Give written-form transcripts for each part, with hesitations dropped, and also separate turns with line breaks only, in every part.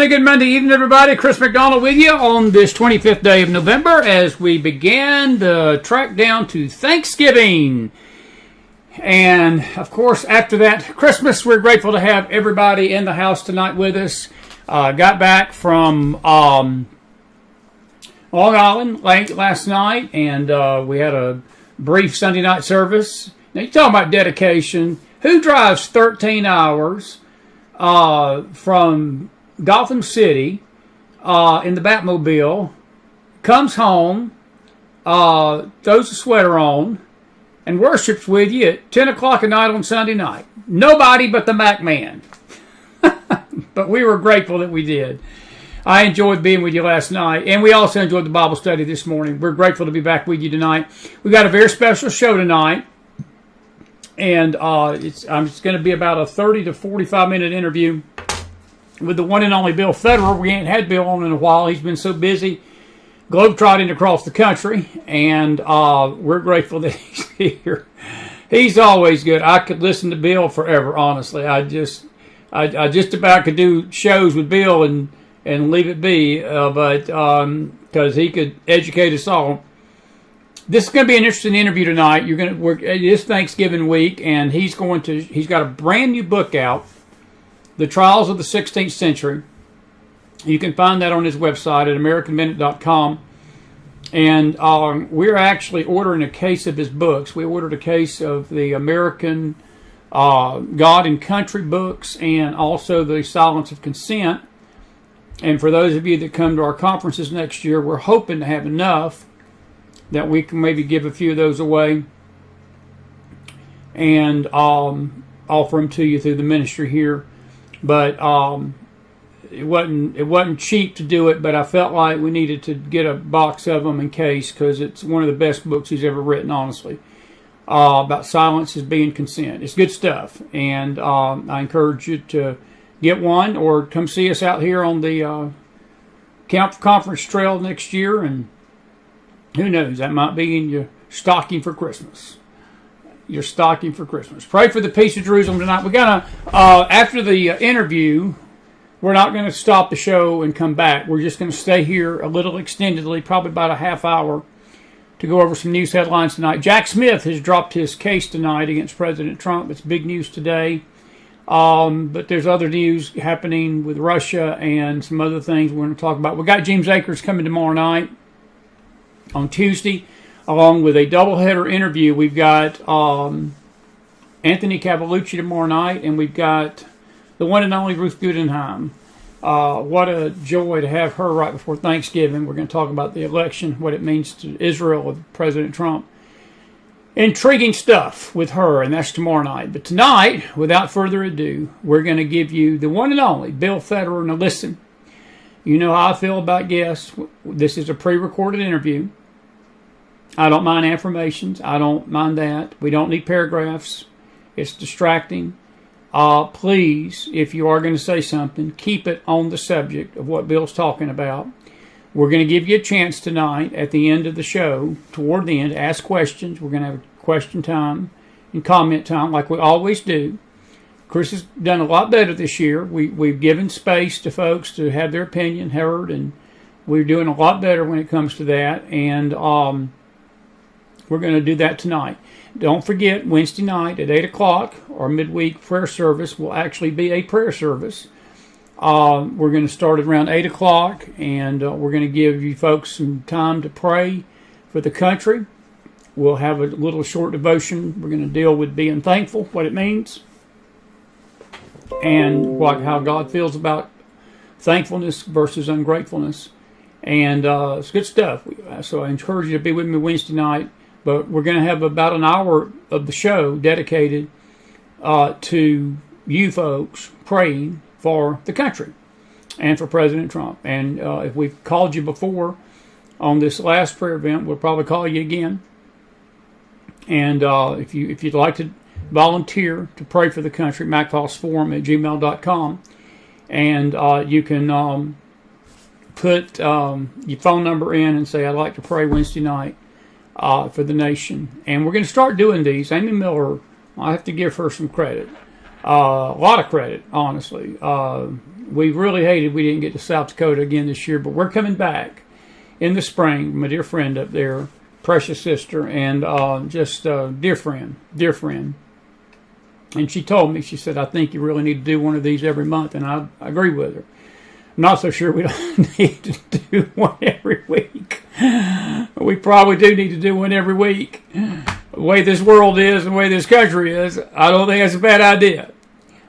good Monday evening, everybody. Chris McDonald with you on this 25th day of November as we begin the track down to Thanksgiving. And, of course, after that, Christmas. We're grateful to have everybody in the house tonight with us. Got back from Long Island late last night, and we had a brief Sunday night service. Now, you're talking about dedication. Who drives 13 hours from Gotham City in the Batmobile, comes home, throws a sweater on, and worships with you at 10 o'clock at night on Sunday night? Nobody but the Mac Man. But we were grateful that we did. I enjoyed being with you last night, and we also enjoyed the Bible study this morning. We're grateful to be back with you tonight. We've got a very special show tonight, and it's going to be about a 30 to 45-minute interview with the one and only Bill Federer. We ain't had Bill on in a while. He's been so busy globetrotting across the country, and we're grateful that he's here. He's always good. I could listen to Bill forever, honestly. I just about could do shows with Bill and leave it be, but because he could educate us all. This is going to be an interesting interview tonight. It is Thanksgiving week, and he's got a brand new book out, The Trials of the 16th Century. You can find that on his website at AmericanMinute.com. And we're actually ordering a case of his books. We ordered a case of the American God and Country books and also the Silence of Consent. And for those of you that come to our conferences next year, we're hoping to have enough that we can maybe give a few of those away and offer them to you through the ministry here. But it wasn't cheap to do it, but I felt like we needed to get a box of them in case, because it's one of the best books he's ever written, honestly, about silence as being consent. It's good stuff, and I encourage you to get one or come see us out here on the conference trail next year, and who knows, that might be in your stocking for Christmas. Your stocking for Christmas. Pray for the peace of Jerusalem tonight. We're going to, after the interview, we're not going to stop the show and come back. We're just going to stay here a little extendedly, probably about a half hour, to go over some news headlines tonight. Jack Smith has dropped his case tonight against President Trump. It's big news today. But there's other news happening with Russia and some other things we're going to talk about. We got James Akers coming tomorrow night on Tuesday, along with a doubleheader interview. We've got Anthony Cavalucci tomorrow night, and we've got the one and only Ruth Gudenheim. What a joy to have her right before Thanksgiving. We're going to talk about the election, what it means to Israel with President Trump. Intriguing stuff with her, and that's tomorrow night. But tonight, without further ado, we're going to give you the one and only Bill Federer. Now listen, you know how I feel about guests. This is a pre-recorded interview. I don't mind affirmations. I don't mind that. We don't need paragraphs. It's distracting. Please, if you are going to say something, keep it on the subject of what Bill's talking about. We're going to give you a chance tonight at the end of the show, toward the end, to ask questions. We're going to have question time and comment time like we always do. Chris has done a lot better this year. We've given space to folks to have their opinion heard, and we're doing a lot better when it comes to that. And we're going to do that tonight. Don't forget, Wednesday night at 8 o'clock, our midweek prayer service will actually be a prayer service. We're going to start at around 8 o'clock, and we're going to give you folks some time to pray for the country. We'll have a little short devotion. We're going to deal with being thankful, what it means, and how God feels about thankfulness versus ungratefulness. And it's good stuff. So I encourage you to be with me Wednesday night. But we're going to have about an hour of the show dedicated to you folks praying for the country and for President Trump. And if we've called you before on this last prayer event, we'll probably call you again. And if you'd like to volunteer to pray for the country, McFilesForum@gmail.com. And you can put your phone number in and say, I'd like to pray Wednesday night for the nation. And we're going to start doing these. Amy Miller, I have to give her some credit. A lot of credit, honestly. We really hated we didn't get to South Dakota again this year, but we're coming back in the spring. My dear friend up there, precious sister, and just dear friend. And she told me, she said, I think you really need to do one of these every month, and I agree with her. I'm not so sure we don't need to do one every week. We probably do need to do one every week. The way this world is and the way this country is, I don't think that's a bad idea.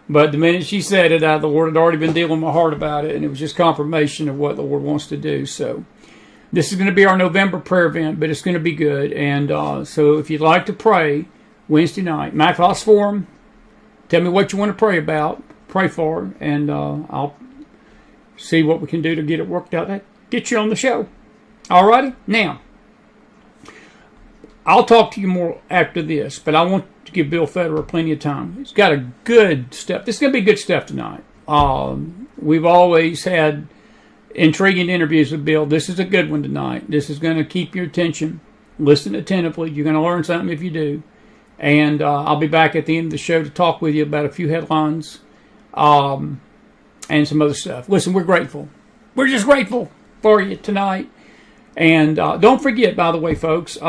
But the minute she said it, the Lord had already been dealing with my heart about it, and it was just confirmation of what the Lord wants to do. So this is going to be our November prayer event, but it's going to be good. And so if you'd like to pray Wednesday night, McFiles Forum, tell me what you want to pray about, pray for, and I'll see what we can do to get it worked out. Get you on the show. All righty? Now, I'll talk to you more after this, but I want to give Bill Federer plenty of time. He's got a good stuff. This is going to be good stuff tonight. We've always had intriguing interviews with Bill. This is a good one tonight. This is going to keep your attention. Listen attentively. You're going to learn something if you do. And I'll be back at the end of the show to talk with you about a few headlines and some other stuff. Listen, we're grateful. We're just grateful for you tonight. And don't forget, by the way, folks,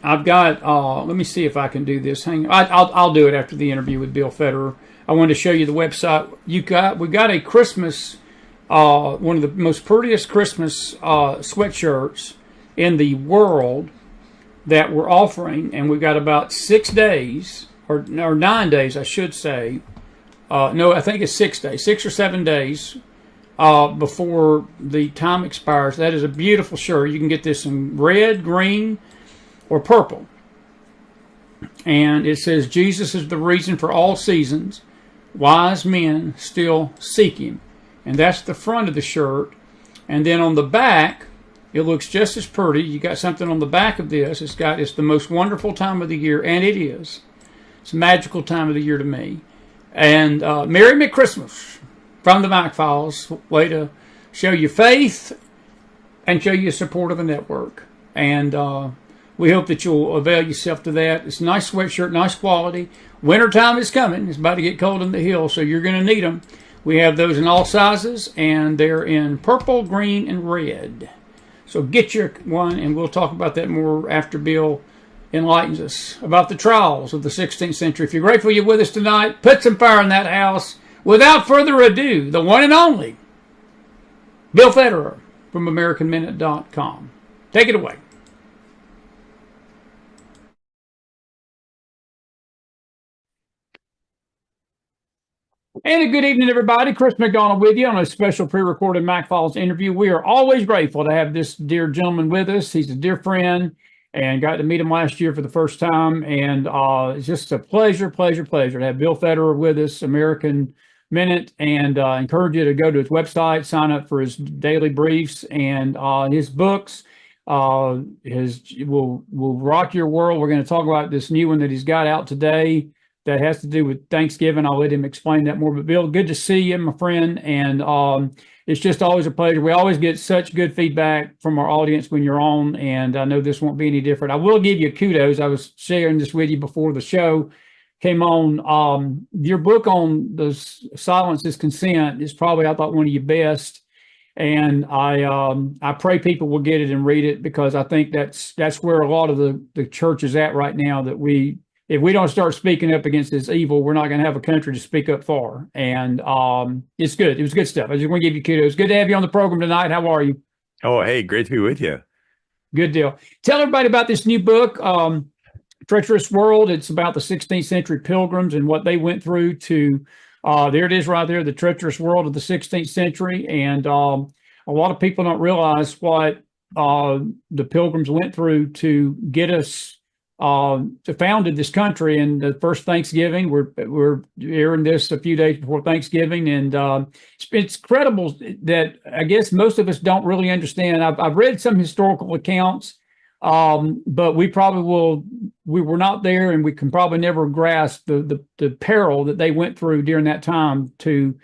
I've got, let me see if I can do this. Hang on. I'll do it after the interview with Bill Federer. I wanted to show you the website. We got a Christmas, one of the most prettiest Christmas sweatshirts in the world that we're offering, and we've got about 6 days, or 9 days, I should say. No, I think it's 6 days, 6 or 7 days before the time expires. That is a beautiful shirt. You can get this in red, green, or purple. And it says, Jesus is the reason for all seasons. Wise men still seek him. And that's the front of the shirt. And then on the back, it looks just as pretty. You got something on the back of this. It's the most wonderful time of the year, and it is. It's a magical time of the year to me. And Merry McChristmas from the McFiles. Way to show your faith and show your support of the network. And we hope that you'll avail yourself to that. It's a nice sweatshirt, nice quality. Wintertime is coming. It's about to get cold in the hills, so you're going to need them. We have those in all sizes, and they're in purple, green, and red. So get your one, and we'll talk about that more after Bill enlightens us about the trials of the 16th century. If you're grateful you're with us tonight, put some fire in that house. Without further ado, the one and only Bill Federer from AmericanMinute.com. Take it away. And a good evening, everybody. Chris McDonald with you on a special pre-recorded McFiles interview. We are always grateful to have this dear gentleman with us. He's a dear friend and got to meet him last year for the first time. And it's just a pleasure to have Bill Federer with us, American Minute, and encourage you to go to his website, sign up for his daily briefs and his books. Will rock your world. We're going to talk about this new one that he's got out today that has to do with Thanksgiving. I'll let him explain that more. But Bill, good to see you, my friend. And it's just always a pleasure. We always get such good feedback from our audience when you're on, and I know this won't be any different. I will give you kudos. I was sharing this with you before the show came on. Your book on the Silence is Consent is probably, I thought, one of your best. And I pray people will get it and read it, because I think that's where a lot of the church is at right now, that if we don't start speaking up against this evil, we're not going to have a country to speak up for. And it's good. It was good stuff. I just want to give you kudos. Good to have you on the program tonight. How are you?
Oh, hey, great to be with you.
Good deal. Tell everybody about this new book, Treacherous World. It's about the 16th century Pilgrims and what they went through to, there it is right there, the treacherous world of the 16th century. And a lot of people don't realize what the Pilgrims went through to get us to founded this country. And the first Thanksgiving, we're airing this a few days before Thanksgiving, and it's incredible that I guess most of us don't really understand. I've read some historical accounts, but we were not there, and we can probably never grasp the peril that they went through during that time to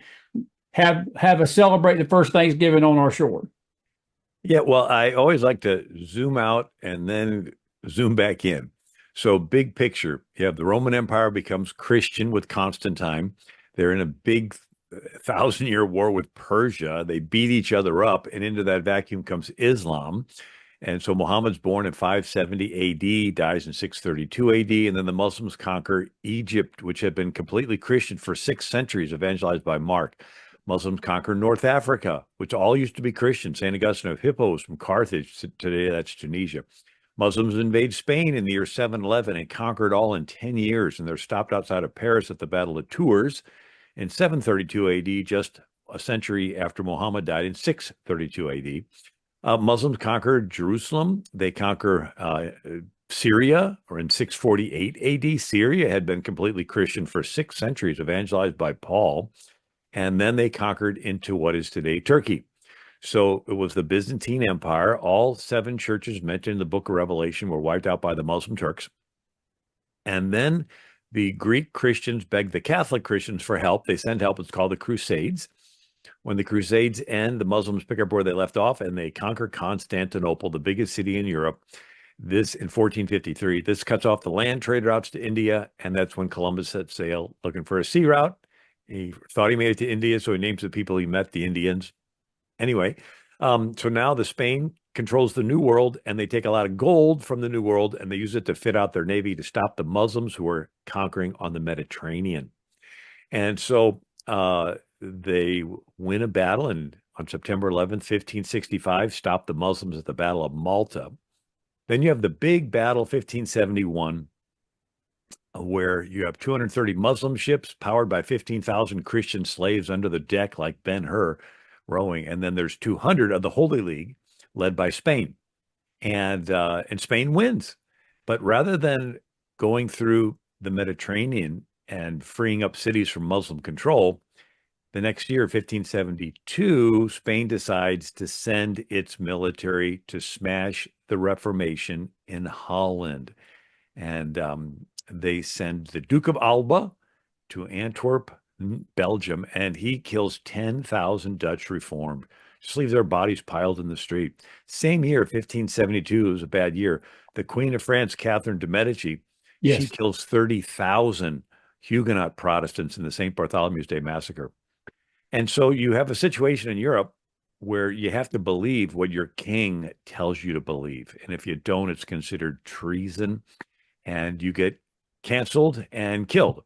have us celebrate the first Thanksgiving on our shore.
Yeah, well, I always like to zoom out and then zoom back in. So big picture, you have the Roman Empire becomes Christian with Constantine. They're in a big thousand-year war with Persia. They beat each other up, and into that vacuum comes Islam. And so Muhammad's born in 570 AD, dies in 632 AD, and then the Muslims conquer Egypt, which had been completely Christian for 6 centuries, evangelized by Mark. Muslims conquer North Africa, which all used to be Christian. St. Augustine of Hippo was from Carthage. Today, that's Tunisia. Muslims invade Spain in the year 711 and conquered all in 10 years, and they're stopped outside of Paris at the Battle of Tours in 732 AD, just a century after Muhammad died in 632 AD. Muslims conquered Jerusalem. They conquer Syria, or in 648 AD. Syria had been completely Christian for 6 centuries, evangelized by Paul. And then they conquered into what is today Turkey. So it was the Byzantine Empire. All 7 churches mentioned in the book of Revelation were wiped out by the Muslim Turks. And then the Greek Christians begged the Catholic Christians for help. They send help. It's called the Crusades. When the Crusades end, the Muslims pick up where they left off and they conquer Constantinople, the biggest city in Europe. This in 1453. This cuts off the land trade routes to India, and that's when Columbus set sail looking for a sea route. He thought he made it to India, so he names the people he met the Indians. Anyway, so now the Spain controls the New World, and they take a lot of gold from the New World, and they use it to fit out their navy to stop the Muslims who were conquering on the Mediterranean. And so they win a battle on September 11th, 1565, stop the Muslims at the Battle of Malta. Then you have the big battle, 1571, where you have 230 Muslim ships powered by 15,000 Christian slaves under the deck like Ben-Hur rowing. And then there's 200 of the Holy League led by Spain. And Spain wins. But rather than going through the Mediterranean and freeing up cities from Muslim control, the next year, 1572, Spain decides to send its military to smash the Reformation in Holland. And they send the Duke of Alba to Antwerp, Belgium, and he kills 10,000 Dutch Reformed. Just leave their bodies piled in the street. Same year, 1572, it was a bad year. The Queen of France, Catherine de' Medici,
Yes.
she kills 30,000 Huguenot Protestants in the St. Bartholomew's Day massacre. And so you have a situation in Europe where you have to believe what your king tells you to believe. And if you don't, it's considered treason and you get canceled and killed.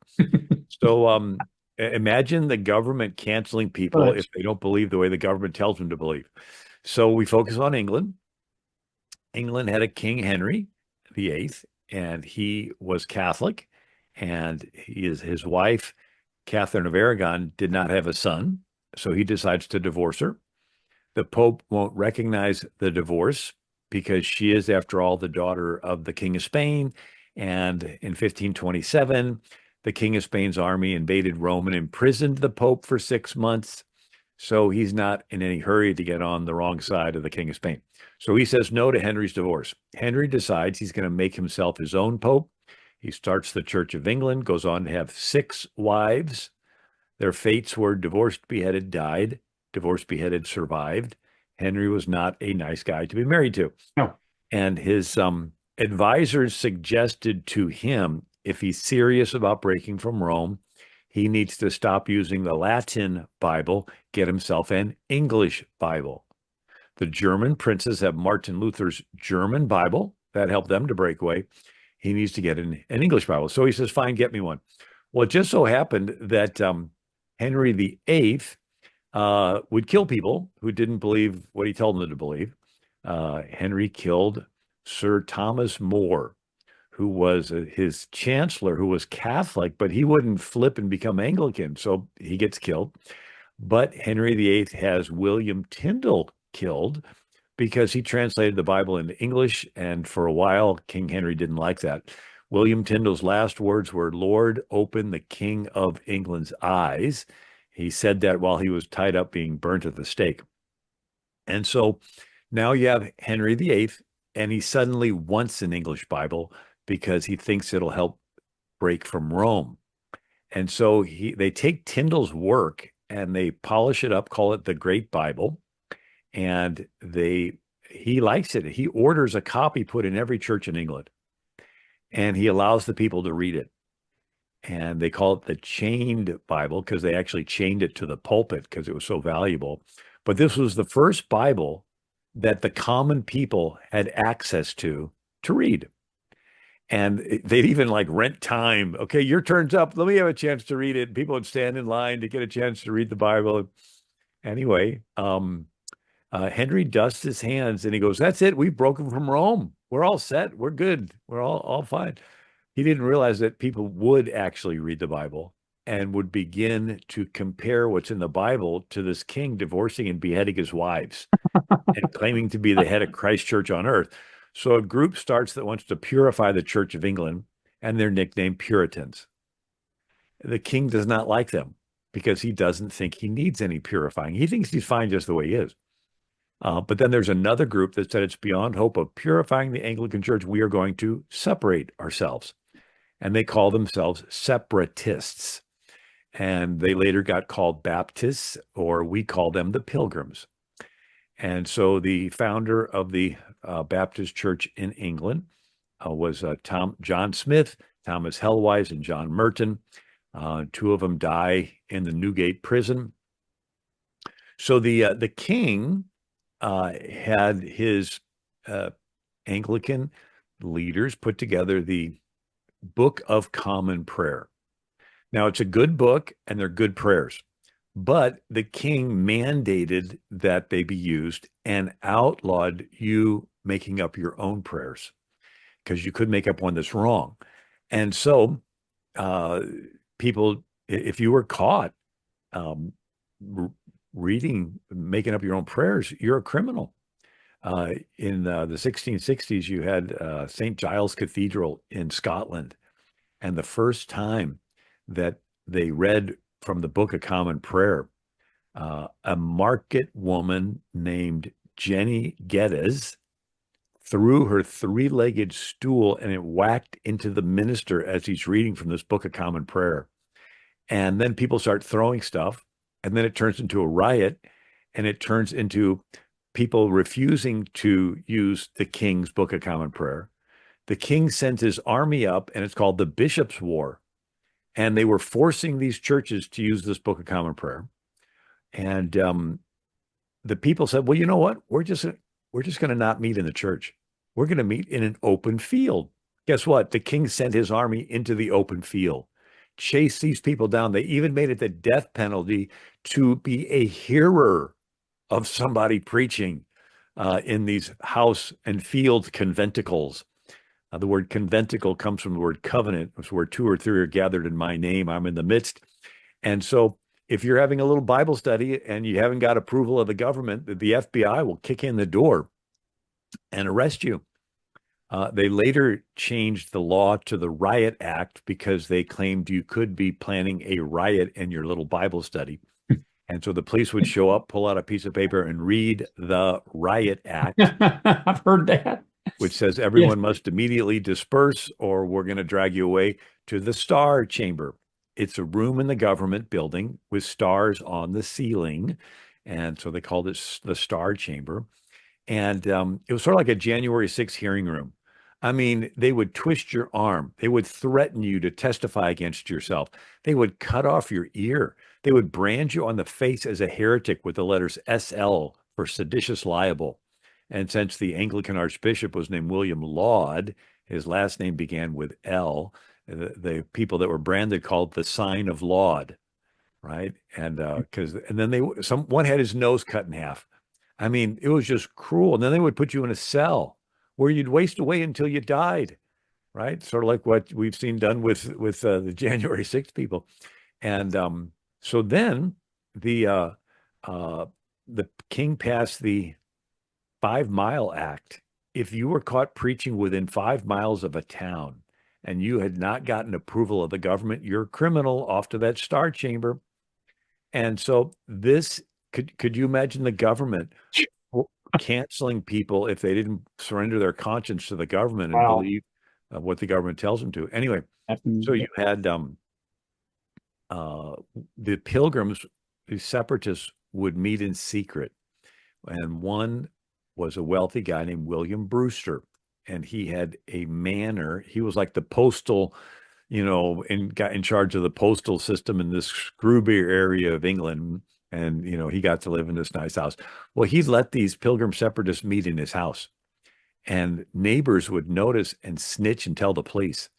So imagine the government canceling people if they don't believe the way the government tells them to believe. So we focus on England. England had a King Henry VIII, and he was Catholic, and his wife, Catherine of Aragon, did not have a son, so he decides to divorce her. The Pope won't recognize the divorce because she is, after all, the daughter of the King of Spain. And in 1527, the King of Spain's army invaded Rome and imprisoned the Pope for 6 months. So he's not in any hurry to get on the wrong side of the King of Spain. So he says no to Henry's divorce. Henry decides he's going to make himself his own Pope. He starts the Church of England, goes on to have 6 wives. Their fates were divorced, beheaded, died. Divorced, beheaded, survived. Henry was not a nice guy to be married to.
No.
And his advisors suggested to him, if he's serious about breaking from Rome, he needs to stop using the Latin Bible, get himself an English Bible. The German princes have Martin Luther's German Bible. That helped them to break away. He needs to get an English Bible. So he says, fine, get me one. Well, it just so happened that Henry VIII would kill people who didn't believe what he told them to believe. Henry killed Sir Thomas More, who was his chancellor, who was Catholic, but he wouldn't flip and become Anglican, so he gets killed. But Henry VIII has William Tyndale killed because he translated the Bible into English, and for a while, King Henry didn't like that. William Tyndale's last words were, "Lord, open the King of England's eyes." He said that while he was tied up being burnt at the stake. And so now you have Henry VIII, and he suddenly wants an English Bible because he thinks it'll help break from Rome. And so they take Tyndale's work and they polish it up, call it the Great Bible, and he likes it. He orders a copy put in every church in England. and he allows the people to read it. And they call it the chained Bible because they actually chained it to the pulpit because it was so valuable. But this was the first Bible that the common people had access to read. And they'd even like rent time. Okay, your turn's up. Let me have a chance to read it. People would stand in line to get a chance to read the Bible. Anyway, Henry dusts his hands and he goes, "That's it. We've broken from Rome. We're all set. We're good. We're all fine." He didn't realize that people would actually read the Bible and would begin to compare what's in the Bible to this king divorcing and beheading his wives and claiming to be the head of Christ Church on earth. So a group starts that wants to purify the Church of England, and they're nicknamed Puritans. The king does not like them because he doesn't think he needs any purifying. He thinks he's fine just the way he is. But then there's another group that said it's beyond hope of purifying the Anglican Church. We are going to separate ourselves. And they call themselves separatists. And they later got called Baptists, or we call them the Pilgrims. And so the founder of the Baptist Church in England was John Smith, Thomas Helwise, and John Merton. Two of them die in the Newgate prison. So the king had his Anglican leaders put together the Book of Common Prayer. Now, it's a good book and they're good prayers, but the king mandated that they be used and outlawed you making up your own prayers because you could make up one that's wrong. And so people, if you were caught making up your own prayers, you're a criminal. In the 1660s, you had St. Giles Cathedral in Scotland. And the first time that they read from the Book of Common Prayer, a market woman named Jenny Geddes threw her three-legged stool and it whacked into the minister as he's reading from this Book of Common Prayer. And then people start throwing stuff, and then it turns into a riot, and it turns into people refusing to use the king's Book of Common Prayer. The king sends his army up, and it's called the Bishop's War. And they were forcing these churches to use this Book of Common Prayer. And the people said, well, you know what? We're just going to not meet in the church. We're going to meet in an open field. Guess what? The king sent his army into the open field, chased these people down. They even made it the death penalty to be a hearer of somebody preaching in these house and field conventicles. The word conventicle comes from the word covenant, which is where two or three are gathered in my name, I'm in the midst. And so if you're having a little Bible study and you haven't got approval of the government, the FBI will kick in the door and arrest you. They later changed the law to the Riot Act because they claimed you could be planning a riot in your little Bible study. And so the police would show up, pull out a piece of paper, and read the Riot Act.
I've heard that.
Which says everyone must immediately disperse or we're going to drag you away to the Star Chamber. It's a room in the government building with stars on the ceiling. And so they called it the Star Chamber. And it was sort of like a January 6th hearing room. I mean, they would twist your arm. They would threaten you to testify against yourself. They would cut off your ear. They would brand you on the face as a heretic with the letters SL for seditious libel. And since the Anglican archbishop was named William Laud, his last name began with L. The people that were branded called the sign of Laud, right? And then one had his nose cut in half. I mean, it was just cruel. And then they would put you in a cell where you'd waste away until you died, right? Sort of like what we've seen done with the January 6th people. And so then the king passed the 5 Mile Act. If you were caught preaching within 5 miles of a town and you had not gotten approval of the government, you're a criminal, off to that Star Chamber. And so this, could you imagine the government canceling people if they didn't surrender their conscience to the government and believe what the government tells them to? Anyway, so you had the Pilgrims, the separatists, would meet in secret. And one was a wealthy guy named William Brewster. and he had a manor. He was like the postal, got in charge of the postal system in this Screwby area of England. And, he got to live in this nice house. Well, he let these Pilgrim separatists meet in his house, and neighbors would notice and snitch and tell the police.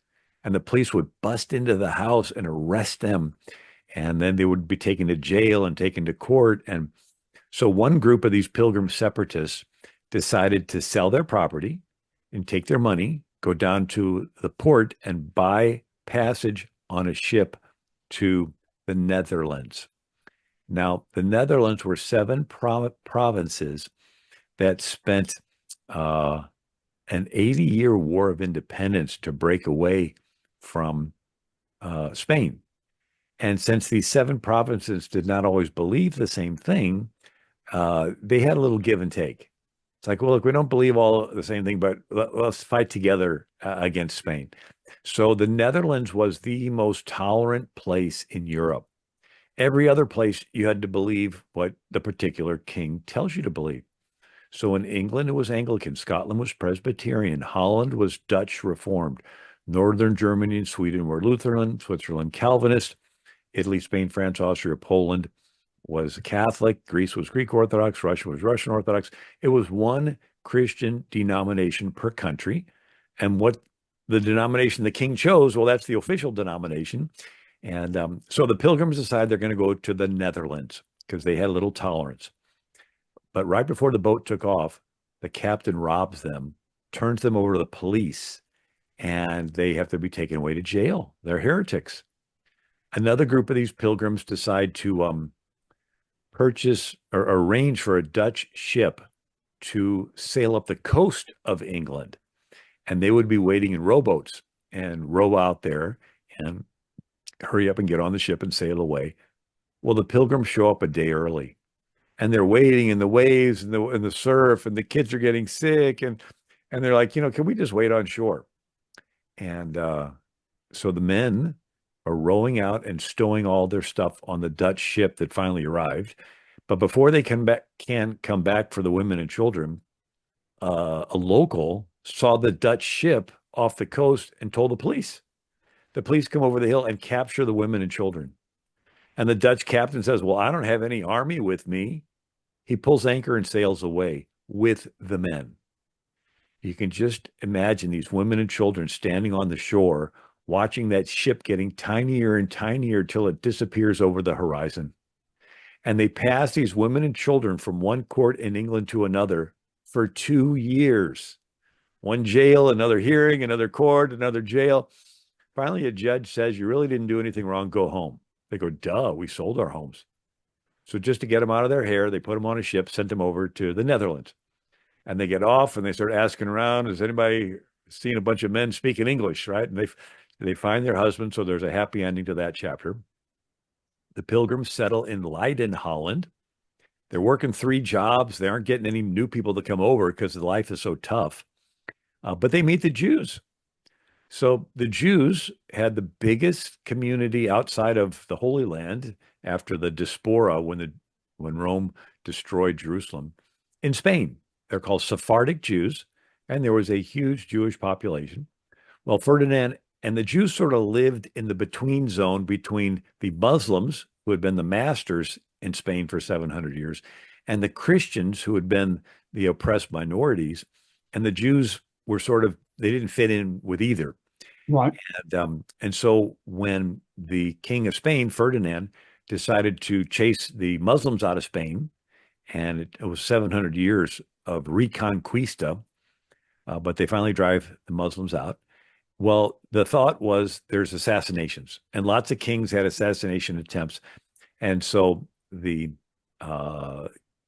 And the police would bust into the house and arrest them. And then they would be taken to jail and taken to court. And so one group of these Pilgrim separatists decided to sell their property and take their money, go down to the port and buy passage on a ship to the Netherlands. Now, the Netherlands were seven provinces that spent an 80-year war of independence to break away from Spain. And since these seven provinces did not always believe the same thing, they had a little give and take. It's like, well, look, we don't believe all the same thing, but let's fight together against Spain. So the Netherlands was the most tolerant place in Europe. Every other place, you had to believe what the particular king tells you to believe. So in England, it was Anglican. Scotland was Presbyterian. Holland was Dutch Reformed. Northern Germany and Sweden were Lutheran. Switzerland, Calvinist. Italy, Spain, France, Austria, Poland was Catholic. Greece was Greek Orthodox. Russia was Russian Orthodox. It was one Christian denomination per country. And what the denomination the king chose, well, that's the official denomination. And so the Pilgrims decide they're going to go to the Netherlands because they had a little tolerance. But right before the boat took off, the captain robs them, turns them over to the police, and they have to be taken away to jail. They're heretics. Another group of these pilgrims decide to purchase or arrange for a Dutch ship to sail up the coast of England. And they would be waiting in rowboats and row out there and hurry up and get on the ship and sail away. Well, the pilgrims show up a day early, and they're waiting in the waves and the surf, and the kids are getting sick, and they're like, can we just wait on shore? And so the men are rowing out and stowing all their stuff on the Dutch ship that finally arrived. But before they can come back for the women and children, a local saw the Dutch ship off the coast and told the police. The police come over the hill and capture the women and children. And the Dutch captain says, well, I don't have any army with me. He pulls anchor and sails away with the men. You can just imagine these women and children standing on the shore, watching that ship getting tinier and tinier till it disappears over the horizon. And they pass these women and children from one court in England to another for 2 years. One jail, another hearing, another court, another jail. Finally, a judge says, you really didn't do anything wrong, go home. They go, duh, we sold our homes. So just to get them out of their hair, they put them on a ship, sent them over to the Netherlands. And they get off and they start asking around, has anybody seen a bunch of men speaking English, right? And they find their husband, so there's a happy ending to that chapter. The pilgrims settle in Leiden, Holland. They're working 3 jobs. They aren't getting any new people to come over because the life is so tough. But they meet the Jews. So the Jews had the biggest community outside of the Holy Land after the diaspora when Rome destroyed Jerusalem in Spain. They're called Sephardic Jews, and there was a huge Jewish population. Well, Ferdinand and the Jews sort of lived in the between zone between the Muslims, who had been the masters in Spain for 700 years, and the Christians, who had been the oppressed minorities. And the Jews were they didn't fit in with either.
Right.
And so when the king of Spain, Ferdinand, decided to chase the Muslims out of Spain, and it was 700 years of reconquista, but they finally drive the Muslims out. Well, the thought was there's assassinations, and lots of kings had assassination attempts. And so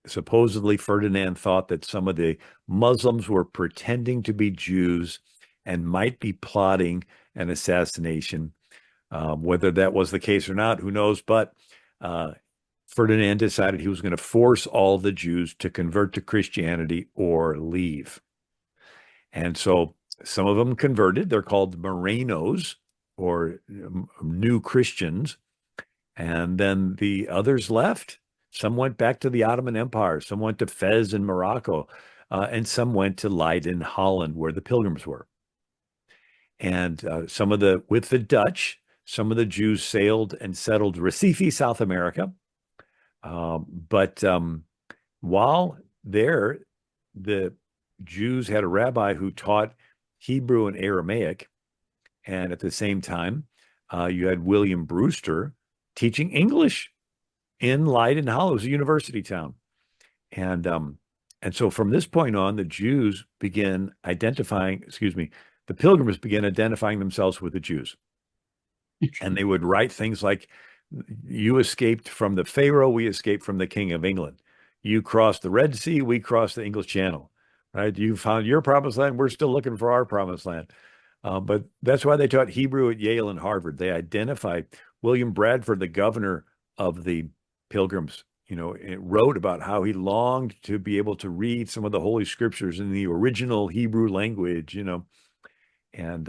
supposedly Ferdinand thought that some of the Muslims were pretending to be Jews and might be plotting an assassination. Whether that was the case or not, who knows? But Ferdinand decided he was going to force all the Jews to convert to Christianity or leave. And so some of them converted. They're called Morenos, or new Christians. And then the others left. Some went back to the Ottoman Empire. Some went to Fez in Morocco. and some went to Leiden, Holland, where the Pilgrims were. And with the Dutch, some of the Jews sailed and settled Recife, South America. But while there, the Jews had a rabbi who taught Hebrew and Aramaic. And at the same time, you had William Brewster teaching English in Leiden Hollow. It was a university town. And so from this point on, the Pilgrims began identifying themselves with the Jews. And they would write things like, you escaped from the Pharaoh, we escaped from the King of England. You crossed the Red Sea, we crossed the English Channel. Right? You found your promised land, we're still looking for our promised land. But that's why they taught Hebrew at Yale and Harvard. They identified William Bradford, the governor of the Pilgrims, wrote about how he longed to be able to read some of the Holy Scriptures in the original Hebrew language, And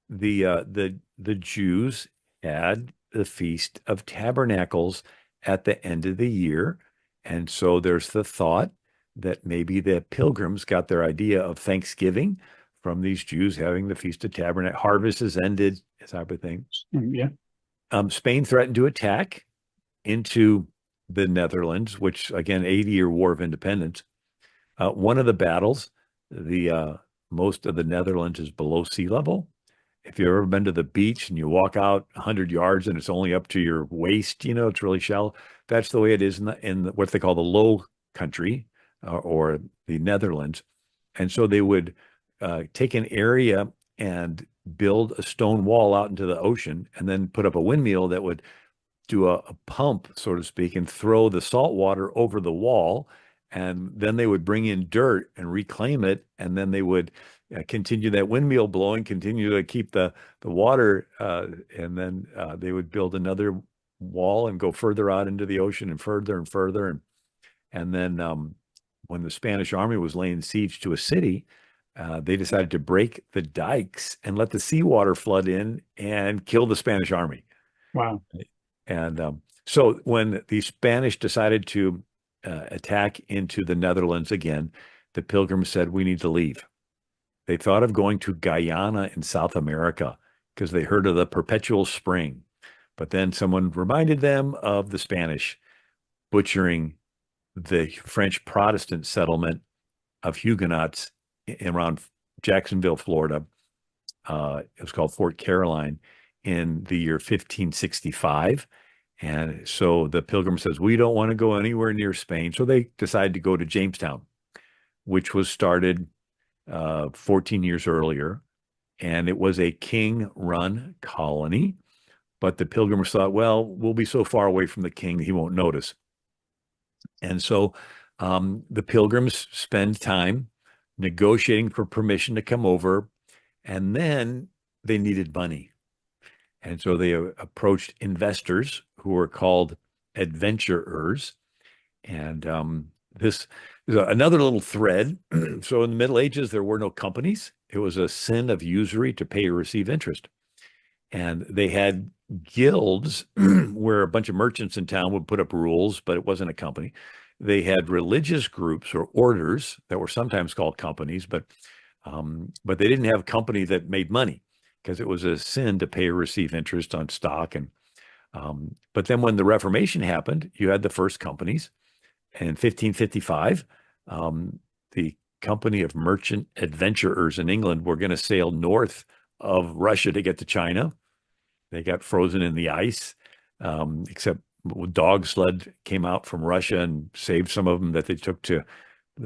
the Jews had the Feast of Tabernacles at the end of the year. And so there's the thought that maybe the Pilgrims got their idea of Thanksgiving from these Jews having the Feast of Tabernacles. Harvest has ended, type of thing.
Yeah.
Spain threatened to attack into the Netherlands, which, again, 80-year War of Independence. One of the battles, most of the Netherlands is below sea level. If you've ever been to the beach and you walk out 100 yards and it's only up to your waist, it's really shallow. That's the way it is in what they call the Low Country or the Netherlands. And so they would take an area and build a stone wall out into the ocean and then put up a windmill that would do a pump, so to speak, and throw the salt water over the wall. And then they would bring in dirt and reclaim it. And then they would continue that windmill blowing, continue to keep the water. And then they would build another wall and go further out into the ocean and further and further. And then when the Spanish army was laying siege to a city, they decided to break the dikes and let the seawater flood in and kill the Spanish army.
Wow.
And so when the Spanish decided to attack into the Netherlands again, the Pilgrims said, we need to leave. They thought of going to Guyana in South America because they heard of the perpetual spring. But then someone reminded them of the Spanish butchering the French Protestant settlement of Huguenots around Jacksonville, Florida. It was called Fort Caroline in the year 1565. And so the Pilgrim says, we don't want to go anywhere near Spain. So they decided to go to Jamestown, which was started 14 years earlier. And it was a king-run colony. But the Pilgrims thought, well, we'll be so far away from the king, he won't notice. And so the Pilgrims spend time negotiating for permission to come over. And then they needed money. And so they approached investors who were called adventurers. And this is another little thread. So in the Middle Ages, there were no companies. It was a sin of usury to pay or receive interest. And they had guilds where a bunch of merchants in town would put up rules, but it wasn't a company. They had religious groups or orders that were sometimes called companies, but they didn't have a company that made money because it was a sin to pay or receive interest on stock. And but then when the Reformation happened, you had the first companies. And in 1555, the company of merchant adventurers in England were going to sail north of Russia to get to China. They got frozen in the ice, except dog sled came out from Russia and saved some of them that they took to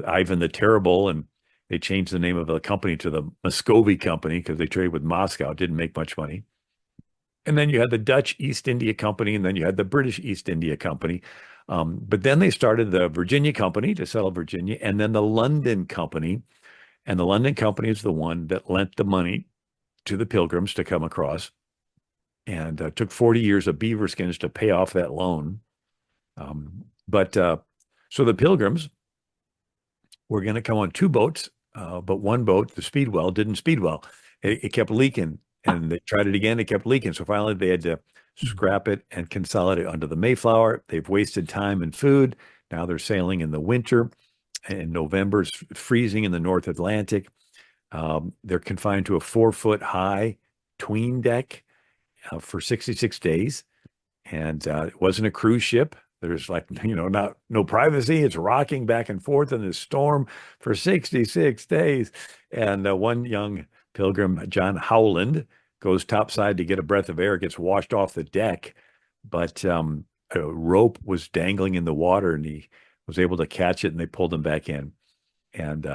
Ivan the Terrible. And they changed the name of the company to the Muscovy Company because they traded with Moscow. It didn't make much money. And then you had the Dutch East India Company, and then you had the British East India Company. But then they started the Virginia Company to settle Virginia, and then the London Company. And the London Company is the one that lent the money to the Pilgrims to come across. And took 40 years of beaver skins to pay off that loan. So the Pilgrims were going to come on two boats, but one boat, the Speedwell, didn't speed well. It kept leaking, and they tried it again. It kept leaking. So finally, they had to scrap it and consolidate onto the Mayflower. They've wasted time and food. Now they're sailing in the winter. in November. It's freezing in the North Atlantic. They're confined to a 4-foot high 'tween deck for 66 days. And it wasn't a cruise ship. There's like, no privacy. It's rocking back and forth in this storm for 66 days. And one young pilgrim, John Howland, goes topside to get a breath of air, gets washed off the deck. But a rope was dangling in the water and he was able to catch it and they pulled him back in. And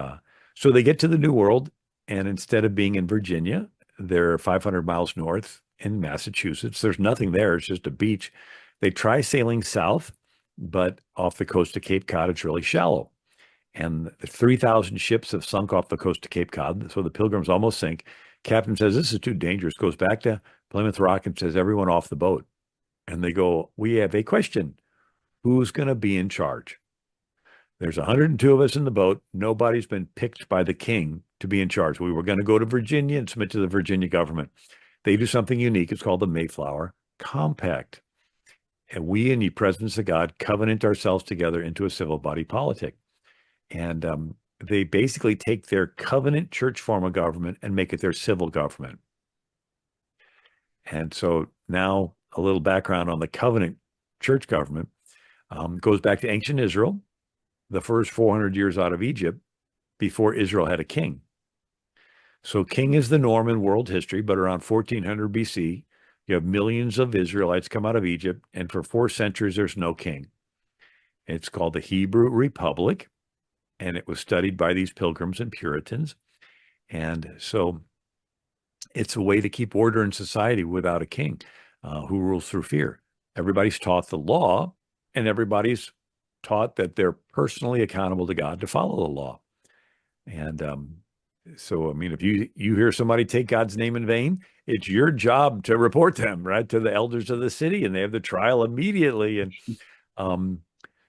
so they get to the New World. And instead of being in Virginia, they're 500 miles north in Massachusetts. There's nothing there. It's just a beach. They try sailing south, but off the coast of Cape Cod, it's really shallow. And 3,000 ships have sunk off the coast of Cape Cod. So the Pilgrims almost sink. Captain says, this is too dangerous. Goes back to Plymouth Rock and says, everyone off the boat. And they go, we have a question. Who's going to be in charge? There's 102 of us in the boat. Nobody's been picked by the king to be in charge. We were going to go to Virginia and submit to the Virginia government. They do something unique. It's called the Mayflower Compact. And we, in the presence of God, covenant ourselves together into a civil body politic. And they basically take their covenant church form of government and make it their civil government. And so now a little background on the covenant church government goes back to ancient Israel, the first 400 years out of Egypt, before Israel had a king. So king is the norm in world history, but around 1400 BC, you have millions of Israelites come out of Egypt, and for 4 centuries, there's no king. It's called the Hebrew Republic, and it was studied by these Pilgrims and Puritans. And so it's a way to keep order in society without a king who rules through fear. Everybody's taught the law, and everybody's taught that they're personally accountable to God to follow the law. And so, I mean, if you hear somebody take God's name in vain, it's your job to report them, right, to the elders of the city, and they have the trial immediately. And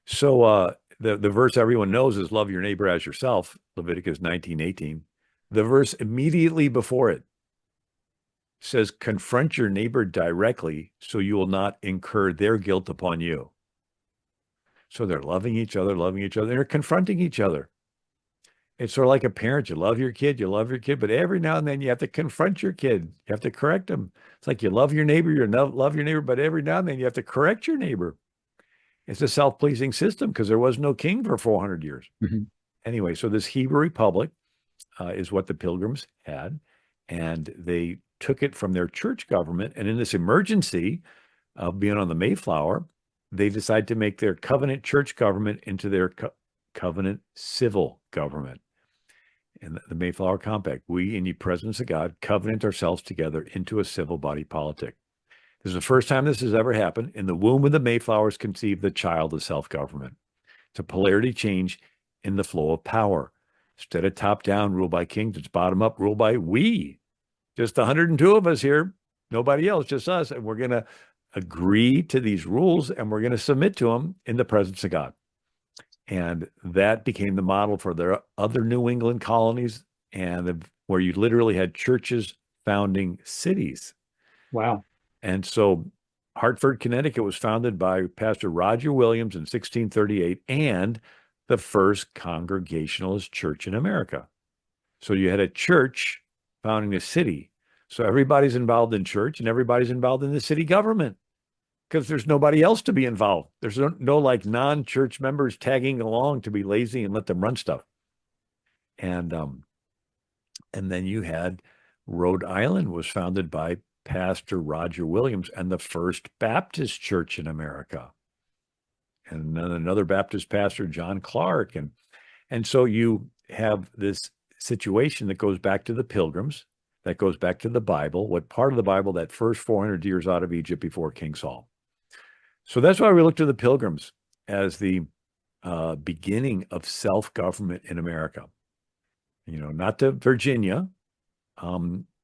so the verse everyone knows is love your neighbor as yourself, Leviticus 19:18. The verse immediately before it says, confront your neighbor directly so you will not incur their guilt upon you. So they're loving each other, they're confronting each other. It's sort of like a parent. You love your kid, but every now and then you have to confront your kid. You have to correct them. It's like you love your neighbor, but every now and then you have to correct your neighbor. It's a self-pleasing system because there was no king for 400 years. Mm-hmm. Anyway, so this Hebrew Republic is what the Pilgrims had, and they took it from their church government. And in this emergency of being on the Mayflower, they decided to make their covenant church government into their covenant civil government. And the Mayflower Compact, we in the presence of God covenant ourselves together into a civil body politic. This is the first time this has ever happened. In the womb of the Mayflowers conceived the child of self-government. It's a polarity change in the flow of power. Instead of top-down, rule by kings, it's bottom-up, rule by we. Just 102 of us here, nobody else, just us. And we're going to agree to these rules and we're going to submit to them in the presence of God. And that became the model for their other New England colonies, and where you literally had churches founding cities.
Wow.
And so Hartford, Connecticut was founded by Pastor Roger Williams in 1638 and the first Congregationalist church in America. So you had a church founding a city. So everybody's involved in church and everybody's involved in the city government because there's nobody else to be involved. There's no like non-church members tagging along to be lazy and let them run stuff. And then you had Rhode Island was founded by Pastor Roger Williams and the first Baptist church in America. And then another Baptist pastor, John Clark. And so you have this situation that goes back to the Pilgrims, that goes back to the Bible, what part of the Bible, that first 400 years out of Egypt before King Saul. So that's why we look to the Pilgrims as the beginning of self-government in America. You know, not to Virginia.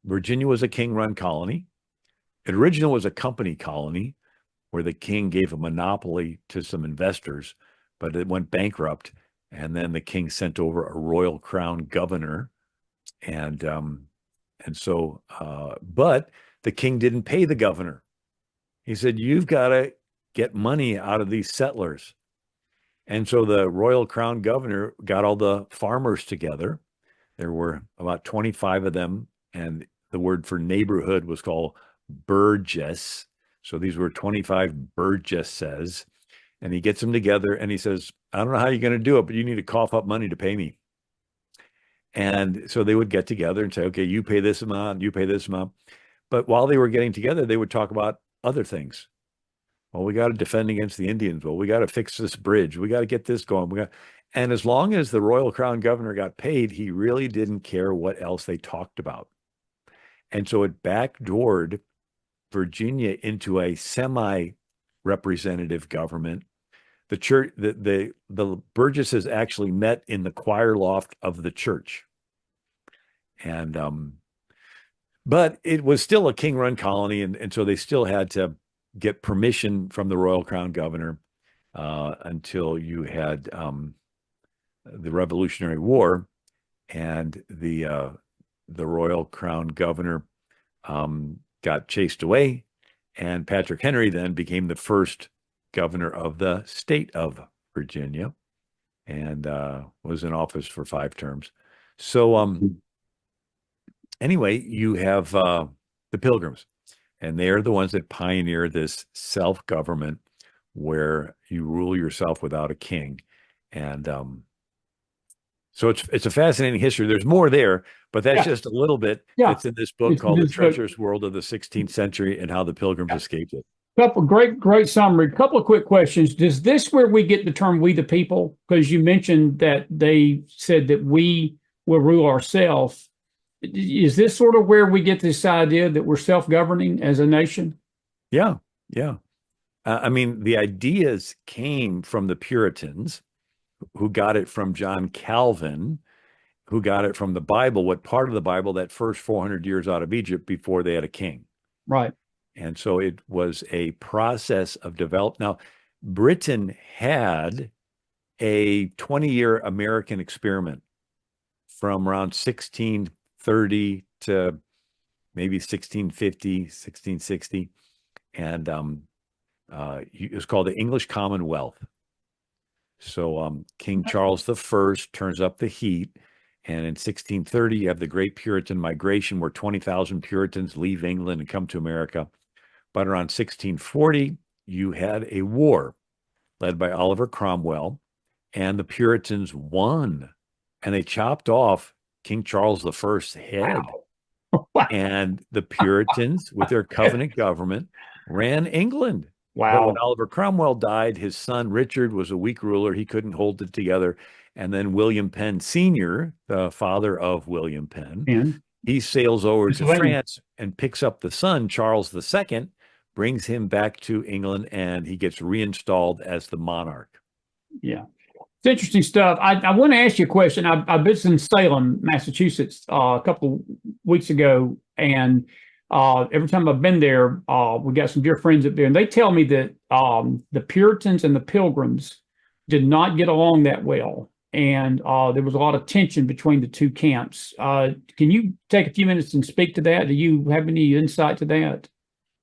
Virginia was a king-run colony. It originally was a company colony where the king gave a monopoly to some investors, but it went bankrupt. And then the king sent over a royal crown governor. But the king didn't pay the governor. He said, you've got to get money out of these settlers. And so the royal crown governor got all the farmers together. There were about 25 of them, and the word for neighborhood was called burgess. So these were 25 burgesses. And he gets them together and he says, I don't know how you're going to do it, but you need to cough up money to pay me. And so they would get together and say, okay, you pay this amount, you pay this amount. But while they were getting together, they would talk about other things. Well, we got to defend against the Indians. Well, we got to fix this bridge. We got to get this going. And as long as the royal crown governor got paid, he really didn't care what else they talked about. And so it backdoored Virginia into a semi-representative government. The church, the Burgesses actually met in the choir loft of the church. And but it was still a king-run colony, and so they still had to get permission from the royal crown governor until you had the Revolutionary War, and the royal crown governor got chased away, and Patrick Henry then became the first governor of the state of Virginia, and was in office for 5 terms. So anyway, you have the Pilgrims, and they're the ones that pioneer this self-government where you rule yourself without a king. And so it's a fascinating history. There's more there, but that's just a little bit that's in this book called The Treacherous World of the 16th Century and How the Pilgrims Escaped It.
Couple great summary. Couple of quick questions. Is this where we get the term "we the people"? Because you mentioned that they said that we will rule ourselves. Is this sort of where we get this idea that we're self-governing as a nation?
Yeah. I mean, the ideas came from the Puritans, who got it from John Calvin, who got it from the Bible. What part of the Bible? That first 400 years out of Egypt before they had a king.
Right.
And so it was a process of development. Now, Britain had a 20-year American experiment from around 1630 to maybe 1650, 1660. And it was called the English Commonwealth. So King Charles I turns up the heat. And in 1630, you have the Great Puritan Migration, where 20,000 Puritans leave England and come to America. But around 1640, you had a war led by Oliver Cromwell, and the Puritans won. And they chopped off King Charles I's head.
Wow.
And the Puritans, with their covenant government, ran England.
Wow.
But when Oliver Cromwell died, his son Richard was a weak ruler. He couldn't hold it together. And then William Penn Sr., the father of William Penn, he sails over to France and picks up the son, Charles II, brings him back to England, and he gets reinstalled as the monarch.
Yeah. It's interesting stuff. I want to ask you a question. I visited in Salem, Massachusetts, a couple weeks ago, and every time I've been there, we got some dear friends up there, and they tell me that the Puritans and the Pilgrims did not get along that well, and there was a lot of tension between the two camps. Can you take a few minutes and speak to that? Do you have any insight to that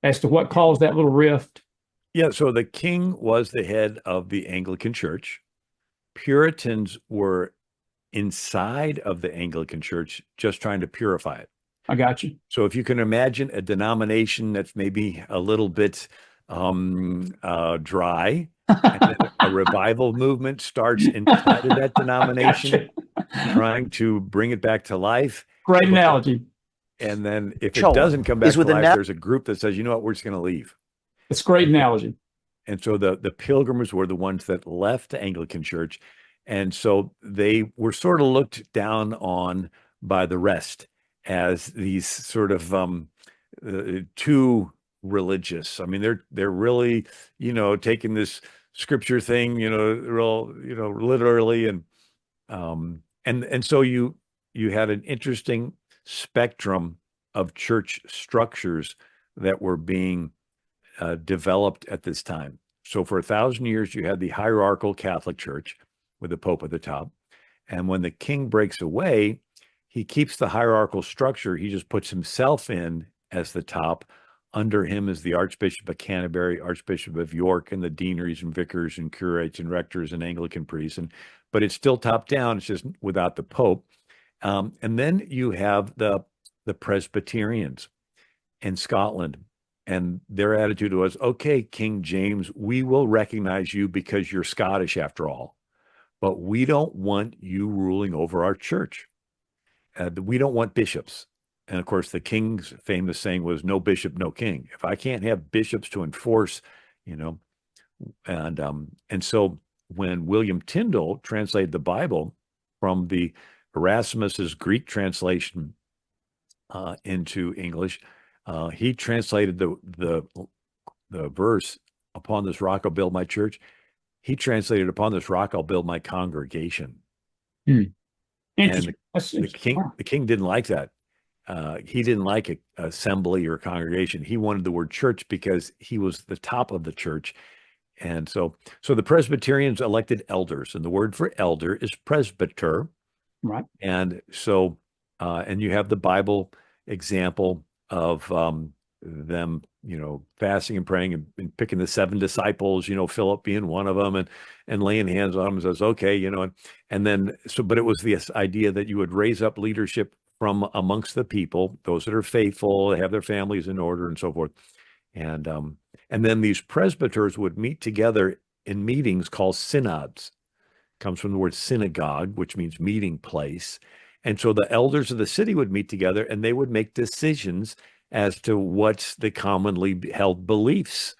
as to what caused that little rift?
Yeah, so the king was the head of the Anglican Church. Puritans were inside of the Anglican Church, just trying to purify it.
I got you.
So if you can imagine a denomination that's maybe a little bit dry, and then a revival movement starts inside of that denomination, trying to bring it back to life.
Great analogy.
And then if it doesn't come back to life, there's a group that says, you know what, we're just going to leave.
It's a great analogy.
And so the Pilgrims were the ones that left the Anglican Church. And so they were sort of looked down on by the rest as these sort of too religious. I mean, they're really, taking this scripture thing, literally. And so you had an interesting spectrum of church structures that were being developed at this time. So for 1,000 years, you had the hierarchical Catholic Church with the Pope at the top. And when the king breaks away, he keeps the hierarchical structure. He just puts himself in as the top Under him is the Archbishop of Canterbury, Archbishop of York, and the deaneries and vicars and curates and rectors and Anglican priests. But it's still top down. It's just without the Pope. And then you have the Presbyterians in Scotland, and their attitude was, okay, King James, we will recognize you because you're Scottish after all, but we don't want you ruling over our church. We don't want bishops. And of course, the king's famous saying was, no bishop, no king. If I can't have bishops to enforce, and so when William Tyndale translated the Bible from the Erasmus's Greek translation into English, he translated the verse, upon this rock I'll build my church. He translated, upon this rock I'll build my congregation. And the king didn't like that. He didn't like an assembly or congregation. He wanted the word church because he was the top of the church. And so the Presbyterians elected elders, and the word for elder is presbyter.
Right.
And so, and you have the Bible example of them, fasting and praying and picking the 7 disciples, Philip being one of them, and laying hands on them and says, okay, and then, but it was this idea that you would raise up leadership from amongst the people, those that are faithful, have their families in order and so forth. And then these presbyters would meet together in meetings called synods. Comes from the word synagogue, which means meeting place. And so the elders of the city would meet together, and they would make decisions as to what's the commonly held beliefs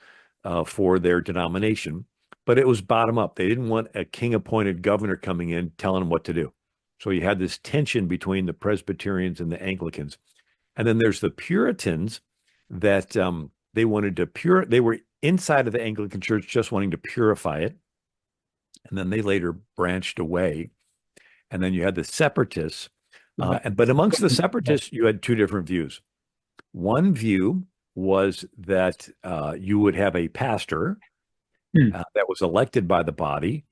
for their denomination. But it was bottom up. They didn't want a king-appointed governor coming in telling them what to do. So you had this tension between the Presbyterians and the Anglicans. And then there's the Puritans that they wanted to they were inside of the Anglican Church just wanting to purify it. And then they later branched away. And then you had the Separatists. But amongst the Separatists, you had 2 different views. One view was that you would have a pastor that was elected by the body.